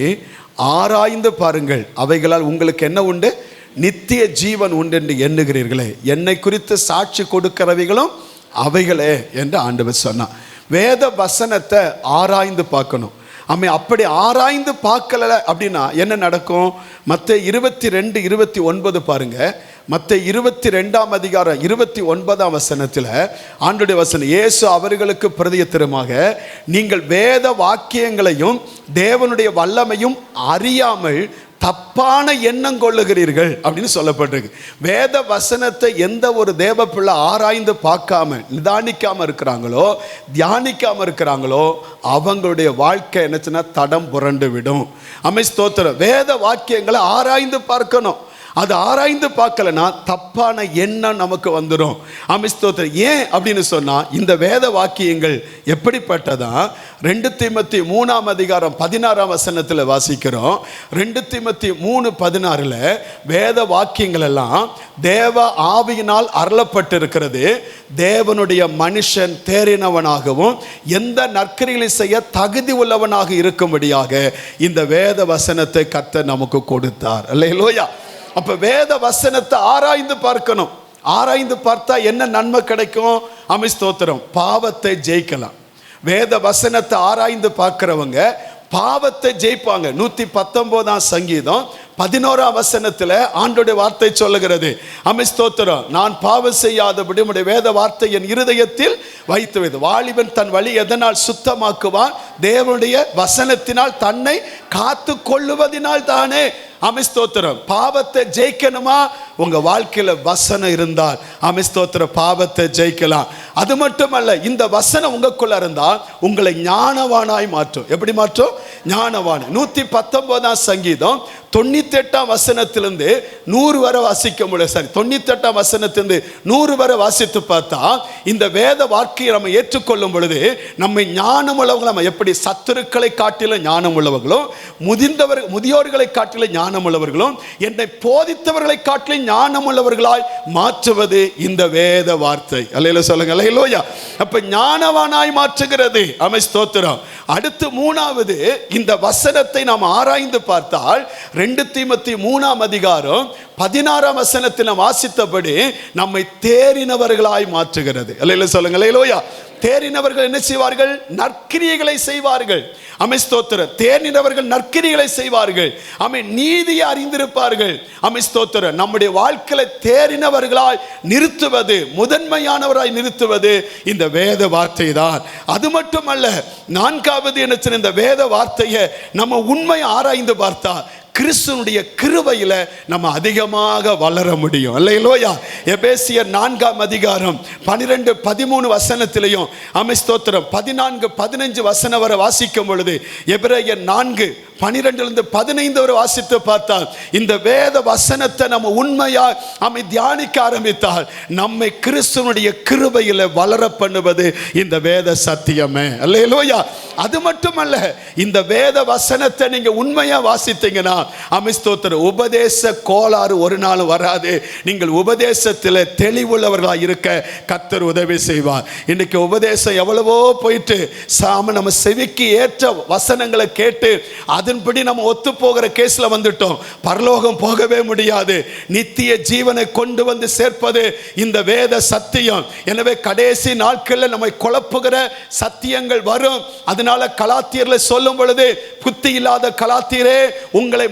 ஆராய்ந்து பாருங்கள், அவைகளால் உங்களுக்கு என்ன உண்டு? நித்திய ஜீவன் உண்டு என்று எண்ணுகிறீர்களே. என்னை குறித்து சாட்சி கொடுக்கிறவைகளும் அவைகளே என்று ஆண்டவர் சொன்னார். வேத வசனத்தை ஆராய்ந்து பார்க்கணும். அப்படி ஆராய்ந்து பார்க்கல அப்படின்னா என்ன நடக்கும்? மத்தேயு 22:29 பாருங்க. மத்தேயு 22ஆம் அதிகாரம் 29ஆம் வசனத்தில் ஆண்டவருடைய வசனம், இயேசு அவர்களுக்கு பிரதியுத்தரமாக, நீங்கள் வேத வாக்கியங்களையும் தேவனுடைய வல்லமையும் அறியாமல் தப்பான எண்ணம் கொள்ளுகிறீர்கள் அப்படின்னு சொல்லப்பட்டிருக்கு. வேத வசனத்தை எந்த ஒரு தேவ பிள்ளை ஆராய்ந்து பார்க்காம நிதானிக்காம இருக்கிறாங்களோ, தியானிக்காம இருக்கிறாங்களோ, அவங்களுடைய வாழ்க்கை என்னச்சுன்னா தடம் புரண்டு விடும். ஆமென். ஸ்தோத்திரம். வேத வாக்கியங்களை ஆராய்ந்து பார்க்கணும். அது ஆராய்ந்து பார்க்கலனா தப்பான எண்ணம் நமக்கு வந்துடும். ஸ்தோத்திரம். ஏன் அப்படின்னு சொன்னா, இந்த வேத வாக்கியங்கள் எப்படிப்பட்டதா? 2 தீமோத்தேயு 3ஆம் அதிகாரம் 16ஆம் வசனத்தில் வாசிக்கிறோம். 2 தீமோத்தேயு 3:16 வேத வாக்கியங்கள் எல்லாம் தேவ ஆவியினால் அருளப்பட்டிருக்கிறது. தேவனுடைய மனுஷன் தேறினவனாகவும் எந்த நற்கிரிகளை செய்ய தகுதி உள்ளவனாக இருக்கும்படியாக இந்த வேத வசனத்தை கர்த்தர் நமக்கு கொடுத்தார். அல்லேலூயா. அப்ப வேத வசனத்தை ஆராய்ந்து பார்க்கணும். ஆராய்ந்து பார்த்தா என்ன நன்மை கிடைக்கும்? ஸ்தோத்திரம். பாவத்தை ஜெயிக்கலாம். வேத வசனத்தை ஆராய்ந்து பார்க்கிறவங்க பாவத்தை ஜெயிப்பாங்க. 119ஆம் சங்கீதம் 11ஆம் வசனத்தில் ஆண்டோடைய வார்த்தை சொல்லுகிறது, ஸ்தோத்திரம், நான் பாவம் செய்யாதபடி உம்முடைய வேத வார்த்தை என் இருதயத்தில் வைத்து. வாலிபன் தன் வழி எதனால் சுத்தமாக்குவான்? தேவனுடைய வசனத்தினால் தன்னை காத்து கொள்ளுவதினால் தானே. ஸ்தோத்திரம். பாவத்தை ஜெயிக்கணுமா? உங்க வாழ்க்கையில வசனம் இருந்தால் ஸ்தோத்திரம், பாவத்தை ஜெயிக்கலாம். அது மட்டுமல்ல, இந்த வசனம் உங்களுக்குள்ள இருந்தால் உங்களை ஞானவானாய் மாற்றும். எப்படி மாற்றும்? ஞானவான். 119ஆம் சங்கீதம் 98ஆம் வசனத்திலிருந்து 100 வரை வாசிக்க முடியும். 98ஆம் வசனத்திலிருந்து 100 வரை வாசித்து பார்த்தா, இந்த வேத வார்த்தையை நம்ம ஏற்றுக்கொள்ளும் பொழுது நம்மை ஞானம் உள்ளவங்களும், நம்ம எப்படி சத்துருக்களை காட்டிலும் ஞானம் உள்ளவர்களும், முதியோர்களை காட்டிலும் ஞானம் உள்ளவர்களும், என்னை போதித்தவர்களை காட்டிலும் ஞானம் உள்ளவர்களாய் மாற்றுவது இந்த வேத வார்த்தை. அல்லேலூயா சொல்லுங்க. அல்லேலூயா. அப்ப ஞானவானாய் மாற்றுகிறது. ஸ்தோத்திரம். அடுத்து 3வது, இந்த வசனத்தை நாம் ஆராய்ந்து பார்த்தால் 2 தீமோத்தேயு 3ஆம் அதிகாரம் 16ஆம் வசனத்தில் நாம் வாசித்தபடி நம்மை தேறினவர்களாய் மாற்றுகிறது. அல்லேலூயா சொல்லுங்க. அல்லேலூயா. தேறினவர்கள் என்ன செய்வார்கள்? நற்கிரியைகளை செய்வார்கள். ஸ்தோத்திரம். தேறினவர்கள் நற்கிரியைகளை செய்வார்கள். நீதியை அறிந்திருப்பார்கள். ஸ்தோத்திரம். நம்முடைய வாழ்க்கையில தேறினவர்களாய் நிறுத்துவது, முதன்மையானவராய் நிறுத்துவது இந்த வேத வார்த்தை தான். அது மட்டுமல்ல, 4வது என்ன, இந்த வேத வார்த்தையை நம்ம உண்மையை ஆராய்ந்து பார்த்தா கிறிஸ்துனுடைய கிருபையில நம்ம அதிகமாக வளர முடியும். அல்லேலூயா. எபேசியர் 4ஆம் அதிகாரம் 12, 13 வசனத்திலையும் ஸ்தோத்திரம் 14, 15 வசனம் வரை வாசிக்கும் பொழுது, எபிரேயர் 4, 12 15 வரை வாசித்து பார்த்தால், இந்த வேத வசனத்தை நம்ம உண்மையா தியானிக்க ஆரம்பித்தால் நம்மை கிறிஸ்துனுடைய கிருபையில வளர பண்ணுவது இந்த வேத சத்தியமே. அல்லேலூயா. அது மட்டுமல்ல, இந்த வேத வசனத்தை நீங்க உண்மையா வாசித்தீங்கன்னா ஸ்தோத்திரம், உபதேச கோளாறு ஒரு நாள் வராது. நீங்கள் உபதேசத்தில் தெளிவுள்ளவர்களாக இருக்க கர்த்தர் உதவி செய்வார். இன்னைக்கு உபதேசம் எவ்வளவோ போயிட்டு நம்ம செவிக்கு ஏற்ற வசனங்களை கேட்டு அதன்படி நம்ம ஒத்து போகிற கேஸ்ல வந்துட்டோம். பரலோகம் போகவே முடியாது. நித்திய ஜீவனை கொண்டு வந்து சேர்ப்பது இந்த வேத சத்தியம். எனவே கடைசி நாட்களில் நம்மை குழப்புகிற சத்தியங்கள் வரும். அதனால கலாத்தியர்ல சொல்லும் பொழுது, புத்தி இல்லாத கலாத்தியரே, உங்களை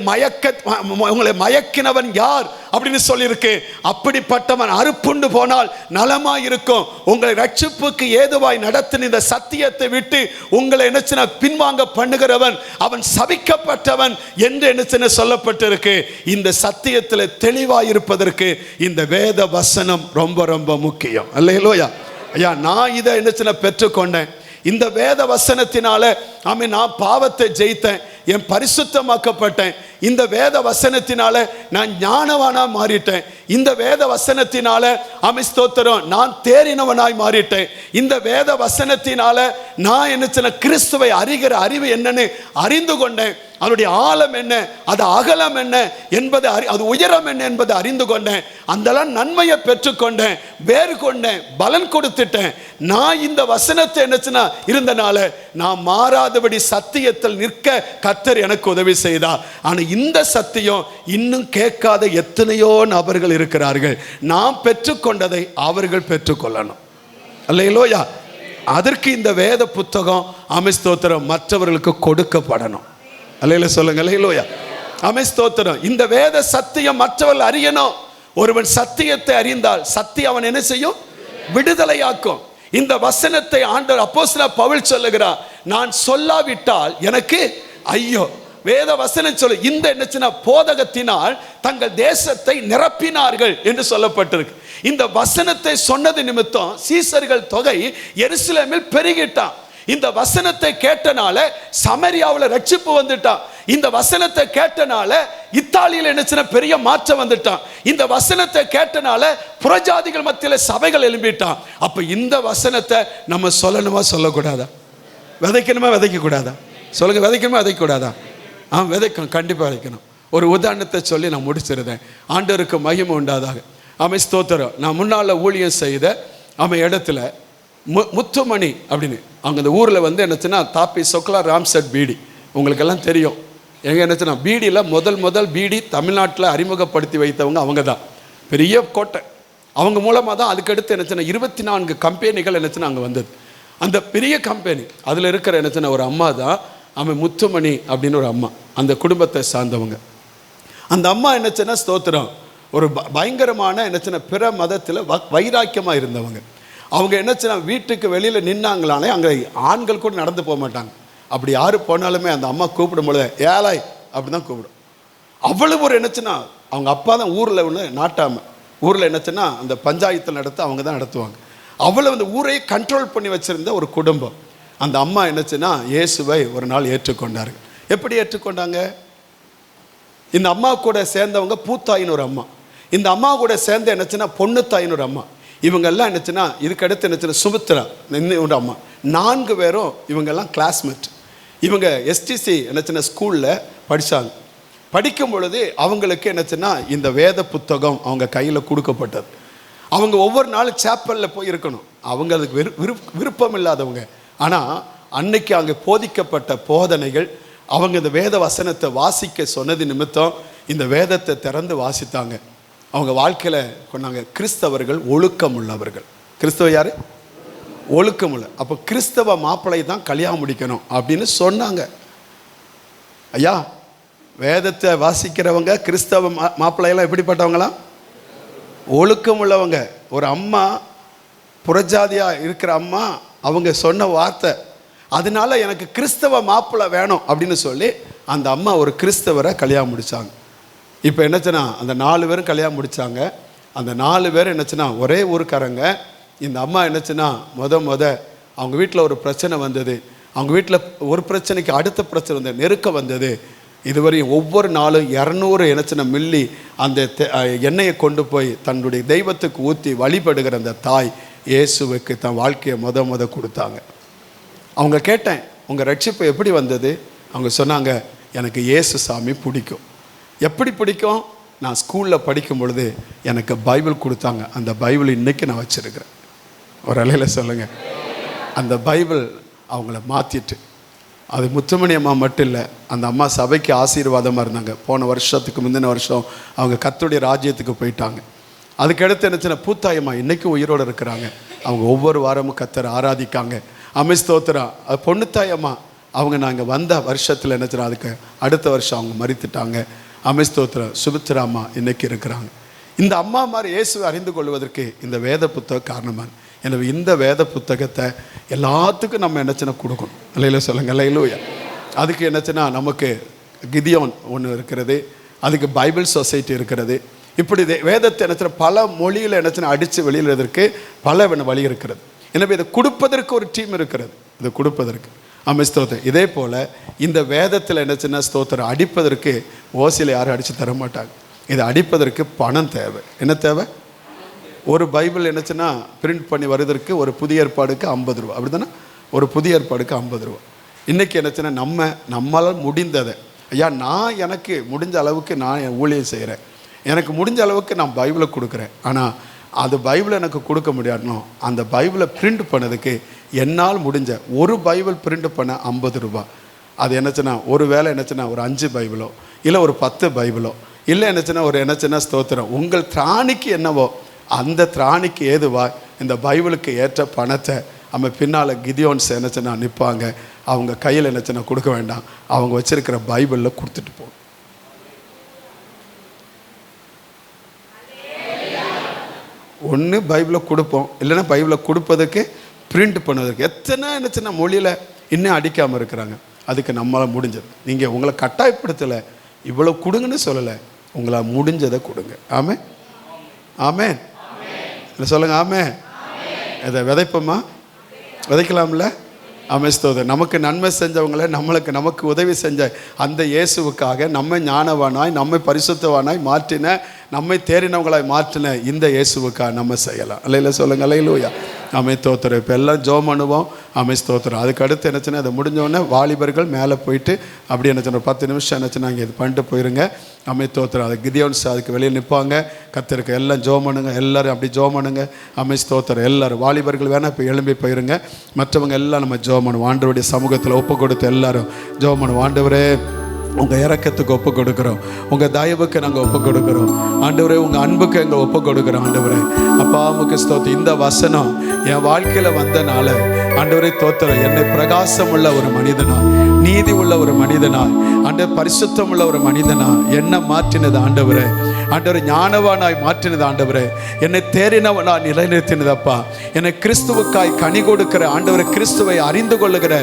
மயக்கினவன் யார் அப்படின்னு சொல்லியிருக்கு. அப்படிப்பட்டவன் அறுப்புண்டு போனால் நலமாய் இருக்கும். உங்களை ரட்சிப்புக்கு ஏதுவாய் நடத்தின இந்த சத்தியத்தை விட்டு உங்களை என்ன பின்வாங்க பண்ணுகிறவன் அவன் சபிக்கப்பட்டவன் என்று என்ன சொல்லப்பட்டிருக்கு. இந்த சத்தியத்தில் தெளிவாய் இருப்பதற்கு இந்த வேத வசனம் ரொம்ப ரொம்ப முக்கியம். அல்லேலூயா. ஐயா, நான் இதை என்ன பெற்றுக்கொண்டேன். இந்த வேத வசனத்தினால நான் பாவத்தை ஜெயித்தேன், என் பரிசுத்தமாக்கப்பட்டேன். இந்த வேத வசனத்தினால நான் ஞானவானா மாறிட்டேன். இந்த வேத வசனத்தினால ஸ்தோத்திரம் நான் தேறினவனாய் மாறிட்டேன். இந்த வேத வசனத்தினால நான் என்ன கிறிஸ்துவை அறிகிற அறிவு என்னன்னு அறிந்து கொண்டேன். அதனுடைய ஆழம் என்ன, அது அகலம் என்ன என்பது, அது உயரம் என்ன என்பதை அறிந்து கொண்டேன். அந்த நன்மையை பெற்றுக்கொண்டேன், வேறு கொண்டேன், பலன் கொடுத்துட்டேன். நான் இந்த வசனத்தை என்ன இருந்தனால நான் மாறாதபடி சத்தியத்தில் நிற்க கர்த்தர் எனக்கு உதவி செய்தார். ஆனால் இந்த சத்தியம் இன்னும் கேட்காத எத்தனையோ நபர்கள் இருக்கிறார்கள். நாம் பெற்றுக்கொண்டதை அவர்கள் பெற்றுக்கொள்ளணும். அல்லேலூயா. அதற்கு இந்த வேத புத்தகம் ஸ்தோத்திரம் மற்றவர்களுக்கு கொடுக்கப்படணும். அல்லேலூயா சொல்லுங்க. அல்லேலூயா. ஸ்தோத்திரம். இந்த வேத சத்தியம் மற்றவர்கள் அறியணும். ஒருவன் சத்தியத்தை அறிந்தால் சத்தியம் அவன் என்ன செய்யும்? விடுதலையாக்கும். இந்த வசனத்தை ஆண்டவர் அப்போஸ்தலர் பவுல் சொல்லுகிறார், நான் சொல்லாவிட்டால் எனக்கு ஐயோ. வேத வசனம் சொல்லு, இந்த என்ன போதகத்தினால் தங்கள் தேசத்தை நிரப்பினார்கள் என்று சொல்லப்பட்டிருக்கு. இந்த வசனத்தை சொன்னது நிமித்தம் சீசர்கள் தொகை எருசலேமில் பெருகிட்டான். இந்த வசனத்தை கேட்டனால சமரியாவில் ரட்சிப்பு வந்துட்டான். இந்த வசனத்தை கேட்டனால இத்தாலியில் என்ன பெரிய மாற்றம் வந்துட்டான். இந்த வசனத்தை கேட்டனால புறஜாதிகள் மத்தியில் சபைகள் எழும்பிட்டான். அப்ப இந்த வசனத்தை நம்ம சொல்லணுமா சொல்லக்கூடாதா? விதைக்கணுமா விதைக்க கூடாதா? சொல்லுங்க, விதைக்கணுமா விதைக்க கூடாதா? விதைக்கணும், கண்டிப்பாக விதைக்கணும். ஒரு உதாரணத்தை சொல்லி நான் முடிச்சிருந்தேன். ஆண்டவருக்கு மகிமை உண்டாதாக. ஆமாம், ஸ்தோத்திரம். நான் முன்னால் ஊழியம் செய்த இடத்துல முத்துமணி அப்படின்னு அவங்க அந்த ஊரில் என்னச்சுன்னா தாப்பி சொக்கலா ராம்செட் பீடி உங்களுக்கெல்லாம் தெரியும். எங்கே என்னச்சுன்னா பீடியில் முதல் பீடி தமிழ்நாட்டில் அறிமுகப்படுத்தி வைத்தவங்க அவங்க தான். பெரிய கோட்டை. அவங்க மூலமாக தான் அதுக்கடுத்து என்னச்சுன்னா 24 கம்பெனிகள் என்னச்சுன்னா அங்கே வந்தது. அந்த பெரிய கம்பெனி அதில் இருக்கிற என்னச்சுன்னா ஒரு அம்மா தான் முத்துமணி அப்படின்னு ஒரு அம்மா, அந்த குடும்பத்தை சார்ந்தவங்க. அந்த அம்மா என்னச்சுன்னா ஸ்தோத்திரம் ஒரு பயங்கரமான என்னச்சுன்னா பிற மதத்தில் வைராக்கியமாக இருந்தவங்க. அவங்க என்னச்சுன்னா வீட்டுக்கு வெளியில் நின்னாங்களானே அங்கே ஆண்கள் கூட நடந்து போக மாட்டாங்க. அப்படி யார் போனாலுமே அந்த அம்மா கூப்பிடும் பொழுது ஏலாய் அப்படி தான் கூப்பிடும். அவ்வளவு ஒரு என்னச்சுன்னா அவங்க அப்பா தான் ஊரில் ஒன்று நாட்டாமல் ஊரில் என்னச்சுன்னா அந்த பஞ்சாயத்தில் நடத்த அவங்க தான் நடத்துவாங்க. அவ்வளவு அந்த ஊரையே கண்ட்ரோல் பண்ணி வச்சுருந்த ஒரு குடும்பம். அந்த அம்மா என்னச்சுன்னா இயேசுவை ஒரு நாள் ஏற்றுக்கொண்டார்கள். எப்படி ஏற்றுக்கொண்டாங்க? இந்த அம்மா கூட சேர்ந்தவங்க பூத்தாயின்னு ஒரு அம்மா, இந்த அம்மா கூட சேர்ந்த என்னச்சுன்னா பொண்ணுத்தாயின்னு ஒரு அம்மா, இவங்கெல்லாம் என்னச்சுன்னா இதுக்கடுத்து என்னச்சுன்னா சுமித்ரா ஒரு அம்மா, 4 பேரும் இவங்கெல்லாம் கிளாஸ்மேட். இவங்க எஸ்டிசி என்னச்சுன்னா ஸ்கூலில் படித்தாங்க. படிக்கும் பொழுது அவங்களுக்கு என்னச்சுன்னா இந்த வேத புத்தகம் அவங்க கையில் கொடுக்கப்பட்டது. அவங்க ஒவ்வொரு நாளும் சேப்பலில் போய் இருக்கணும். அவங்க அதுக்கு விருப்பம் இல்லாதவங்க. ஆனால் அன்னைக்கு அங்கே போதிக்கப்பட்ட போதனைகள், அவங்க இந்த வேத வசனத்தை வாசிக்க சொன்னது நிமித்தம் இந்த வேதத்தை திறந்து வாசித்தாங்க. அவங்க வாழ்க்கையில் கொண்டாங்க கிறிஸ்தவர்கள் ஒழுக்கம் உள்ளவர்கள். கிறிஸ்தவ யார்? ஒழுக்கம் உள்ள. அப்போ கிறிஸ்தவ மாப்பிள்ளை தான் கல்யாணம் முடிக்கணும் அப்படின்னு சொன்னாங்க. ஐயா, வேதத்தை வாசிக்கிறவங்க கிறிஸ்தவ மாப்பிள்ளையெல்லாம் எப்படிப்பட்டவங்களாம்? ஒழுக்கம் உள்ளவங்க. ஒரு அம்மா புறஜாதியாக இருக்கிற அம்மா அவங்க சொன்ன வார்த்தை, அதனால எனக்கு கிறிஸ்தவ மாப்பிள்ளை வேணும் அப்படின்னு சொல்லி அந்த அம்மா ஒரு கிறிஸ்தவரை கல்யாணம் முடித்தாங்க. இப்போ என்னச்சுன்னா அந்த 4 பேரும் கல்யாணம் முடித்தாங்க. அந்த 4 பேரும் என்னச்சுன்னா ஒரே ஊருக்காரங்க. இந்த அம்மா என்னச்சுன்னா அவங்க வீட்டில் ஒரு பிரச்சனை வந்தது. அவங்க வீட்டில் ஒரு பிரச்சனைக்கு அடுத்த பிரச்சனை வந்தது, நெருக்கம் வந்தது. இதுவரையும் ஒவ்வொரு நாளும் 200 என்னச்சுன்னா மில்லி அந்த எண்ணெயை கொண்டு போய் தன்னுடைய தெய்வத்துக்கு ஊற்றி வழிபடுகிற அந்த தாய் இயேசுவுக்கு தன் வாழ்க்கையை கொடுத்தாங்க. அவங்க கேட்டேன், உங்கள் ரட்சிப்பு எப்படி வந்தது? அவங்க சொன்னாங்க, எனக்கு இயேசு சாமி பிடிக்கும். எப்படி பிடிக்கும்? நான் ஸ்கூலில் படிக்கும் பொழுது எனக்கு பைபிள் கொடுத்தாங்க. அந்த பைபிள் இன்றைக்கி நான் வச்சுருக்கிறேன். ஒரு அலையில் சொல்லுங்கள். அந்த பைபிள் அவங்கள மாற்றிட்டு, அது முத்துமணி அம்மா மட்டும் இல்லை, அந்த அம்மா சபைக்கு ஆசீர்வாதமாக இருந்தாங்க. போன வருஷத்துக்கு முந்தின வருஷம் அவங்க கர்த்தருடைய ராஜ்யத்துக்கு போயிட்டாங்க. அதுக்கடுத்து என்னச்சுன்னா பூத்தாயம்மா இன்றைக்கும் உயிரோடு இருக்கிறாங்க. அவங்க ஒவ்வொரு வாரமும் கர்த்தரை ஆராதிக்காங்க. ஸ்தோத்திரா. அது பொண்ணுத்தாயம்மா அவங்க நாங்கள் வந்த வருஷத்தில் என்னச்சுன்னா அதுக்கு அடுத்த வருஷம் அவங்க மரித்துட்டாங்க. ஸ்தோத்திரா. சுமித்ரா அம்மா இன்றைக்கி இருக்கிறாங்க. இந்த அம்மா மாதிரி இயேசுவை அறிந்து கொள்வதற்கு இந்த வேத புத்தகம் காரணமாக. எனவே இந்த வேத புத்தகத்தை எல்லாத்துக்கும் நம்ம என்னச்சுன்னா கொடுக்கணும். இல்லையில சொல்லுங்கள், இல்லையிலூயா. அதுக்கு என்னச்சுன்னா நமக்கு கிதியோன் ஒன்று இருக்கிறது, அதுக்கு பைபிள் சொசைட்டி இருக்கிறது. இப்படி வேதத்தை என்னச்சுன்னா பல மொழியில் என்னச்சுன்னா அடித்து வெளியிடுறதற்கு பல வழி இருக்கிறது. எனவே இதை கொடுப்பதற்கு ஒரு டீம் இருக்கிறது, இதை கொடுப்பதற்கு. ஸ்தோத்திரம். இதே போல் இந்த வேதத்தில் என்னச்சுன்னா ஸ்தோத்திரம் அடிப்பதற்கு ஓசியில் யாரும் அடித்து தர மாட்டாங்க. இதை அடிப்பதற்கு பணம் தேவை. என்ன தேவை? ஒரு பைபிள் என்னச்சுன்னா பிரிண்ட் பண்ணி வருவதற்கு ஒரு புதிய ஏற்பாடுக்கு 50 ரூபா, அப்படி தானே? ஒரு புதிய ஏற்பாடுக்கு 50 ரூபா. இன்றைக்கி என்னச்சுன்னா நம்மளால் முடிந்ததை, ஐயா நான் எனக்கு முடிஞ்ச அளவுக்கு நான் என் ஊழியம் செய்கிறேன், எனக்கு முடிஞ்ச அளவுக்கு நான் பைபிளை கொடுக்குறேன். ஆனால் அது பைபிளை எனக்கு கொடுக்க முடியாடணும். அந்த பைபிளை பிரிண்ட் பண்ணதுக்கு என்னால் முடிஞ்ச ஒரு பைபிள் பிரிண்ட் பண்ண 50 ரூபா. அது என்னச்சுன்னா ஒரு வேளை என்னச்சுன்னா ஒரு 5 பைபிளோ இல்லை ஒரு 10 பைபிளோ இல்லை என்னச்சுன்னா ஒரு என்னச்சுன்னா ஸ்தோத்திரம் உங்கள் திராணிக்கு என்னவோ அந்த திராணிக்கு ஏதுவா இந்த பைபிளுக்கு ஏற்ற பணத்தை நம்ம பின்னால் கிதியோன்ஸ் என்னச்சுன்னா நிற்பாங்க. அவங்க கையில் என்னச்சுன்னா கொடுக்க வேண்டாம், அவங்க வச்சிருக்கிற பைபிளில் கொடுத்துட்டு போகும். ஒன்று பைபிளை கொடுப்போம், இல்லைன்னா பைபிளை கொடுப்பதற்கு பிரிண்ட் பண்ணுவதற்கு எத்தனை என்னச்சுன்னா மொழியில் இன்னும் அடிக்காமல் இருக்கிறாங்க. அதுக்கு நம்மளால் முடிஞ்சது. நீங்கள் உங்களை கட்டாயப்படுத்தலை, இவ்வளோ கொடுங்கன்னு சொல்லலை, உங்களால் முடிஞ்சதை கொடுங்க. ஆமே ஆமே இல்லை சொல்லுங்கள். ஆமே. இதை விதைப்போமா? விதைக்கலாம்ல? அமைஸ்தோது. நமக்கு நன்மை செஞ்சவங்களை நமக்கு உதவி செஞ்ச அந்த இயேசுவுக்காக நம்மை ஞானவானாய், நம்மை பரிசுத்தவானாய் மாற்றின, நம்மை தேறினவங்களாய் மாற்றின இந்த இயேசுவுக்காக நம்ம செய்யலாம். அல்லையில சொல்லுங்க, அல்லேலூயா. தோத்திரம். இப்போ எல்லாம் ஜோம் பண்ணுவோம். தோத்திரம். அதுக்கு அடுத்து என்னச்சுன்னா, அதை முடிஞ்சோடனே வாலிபர்கள் மேலே போயிட்டு அப்படி என்னச்சுன்னா 10 நிமிஷம் என்னச்சுன்னா அங்கே இது பண்ணிட்டு போயிருங்க. தோத்திரம். அது கிதியோன்ஸ் அதுக்கு வெளியே நிற்பாங்க. கத்திருக்க எல்லாம் ஜோம் பண்ணுங்க. எல்லோரும் அப்படி ஜோம் பண்ணுங்க. தோத்திரம். எல்லோரும் வாலிபர்கள் வேணால் இப்போ எழும்பி போயிருங்க. மற்றவங்க எல்லாம் நம்ம ஜோம் பண்ணுவோம். ஆண்டவருடைய சமூகத்தில் ஒப்பு கொடுத்து எல்லாரும் ஜோம் பண்ணுவோம். ஆண்டவரே, உங்கள் இரக்கத்துக்கு ஒப்பு கொடுக்குறோம், உங்கள் தயவுக்கு நாங்கள் ஒப்பு கொடுக்குறோம். ஆண்டவரே, உங்கள் அன்புக்கு எங்கள் ஒப்பு கொடுக்குறோம். ஆண்டவரே, அப்பா உமக்கு ஸ்தோத்திரம். இந்த வசனம் என் வாழ்க்கையில் வந்தனால ஆண்டவரே தோத்திரம், என்னை பிரகாசம் உள்ள ஒரு மனிதனா, நீதி உள்ள ஒரு மனிதனா, ஆண்டவர் பரிசுத்தம் உள்ள ஒரு மனிதனா என்ன மாற்றினது ஆண்டவரே. ஆண்டவரை ஞானவானாய் மாற்றினது ஆண்டவரே. என்னை தேறினவனாய் நிலைநிறுத்தினதப்பா. என்னை கிறிஸ்துவுக்காய் கனி கொடுக்கிற ஆண்டவரை, கிறிஸ்துவை அறிந்து கொள்ளுகிற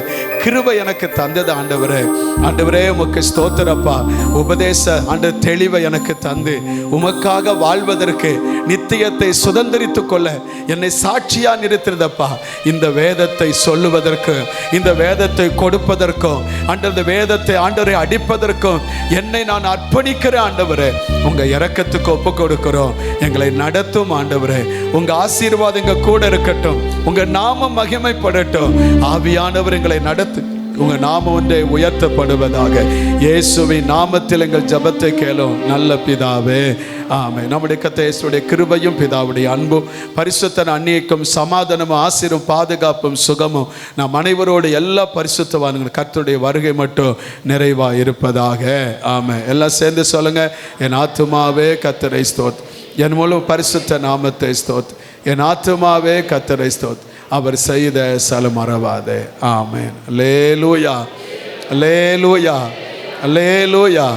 கிருபை எனக்கு தந்தது ஆண்டவரே. ஆண்டவரே, உமக்கு ஸ்தோத்திரப்பா. உபதேச ஆண்டவர் தெளிவை எனக்கு தந்து உமக்காக வாழ்வதற்கு, நித்தியத்தை சுதந்திரித்துக் கொள்ள என்னை சாட்சியா நிறுத்தினதப்பா. இந்த வேதத்தை சொல்லுவதற்கு, இந்த வேதத்தை கொடுப்பதற்கும், ஆண்டவர் வேதத்தை ஆண்டவரை அடிப்பதற்கும் என்னை நான் அர்ப்பணிக்கிறேன் ஆண்டவரே. உங்க இரக்கத்துக்கு ஒப்பு கொடுக்கிறோம். எங்களை நடத்தும் ஆண்டவரே. உங்க ஆசீர்வாதம் எங்க கூட இருக்கட்டும். உங்க நாமம் மகிமைப்படட்டும். ஆவியானவர் எங்களை நடத்து. உங்க நாமம் ஒன்றே உயர்த்தப்படுவதாக. இயேசுவின் நாமத்தில் எங்கள் ஜெபத்தை கேளும் நல்ல பிதாவே, ஆமென். நம்முடைய கர்த்தர் இயேசுவுடைய கிருபையும் பிதாவுடைய அன்பும் பரிசுத்தன அன்னியக்கும் சமாதானமும் ஆசீரும் பாதுகாப்பும் சுகமும் நம் அனைவரோடு எல்லா பரிசுத்தவான்களும் கர்த்தருடைய வருகை மட்டும் நிறைவா இருப்பதாக. ஆமென். எல்லாம் சேர்ந்து சொல்லுங்க. என் ஆத்துமாவே கர்த்தரை ஸ்தோத், என் முழு பரிசுத்த நாமத்தை ஸ்தோத். என் ஆத்துமாவே கர்த்தரை ஸ்தோத், அவர் செய்த சல மறவாதே. ஆமென். அல்லேலூயா, அல்லேலூயா, அல்லேலூயா.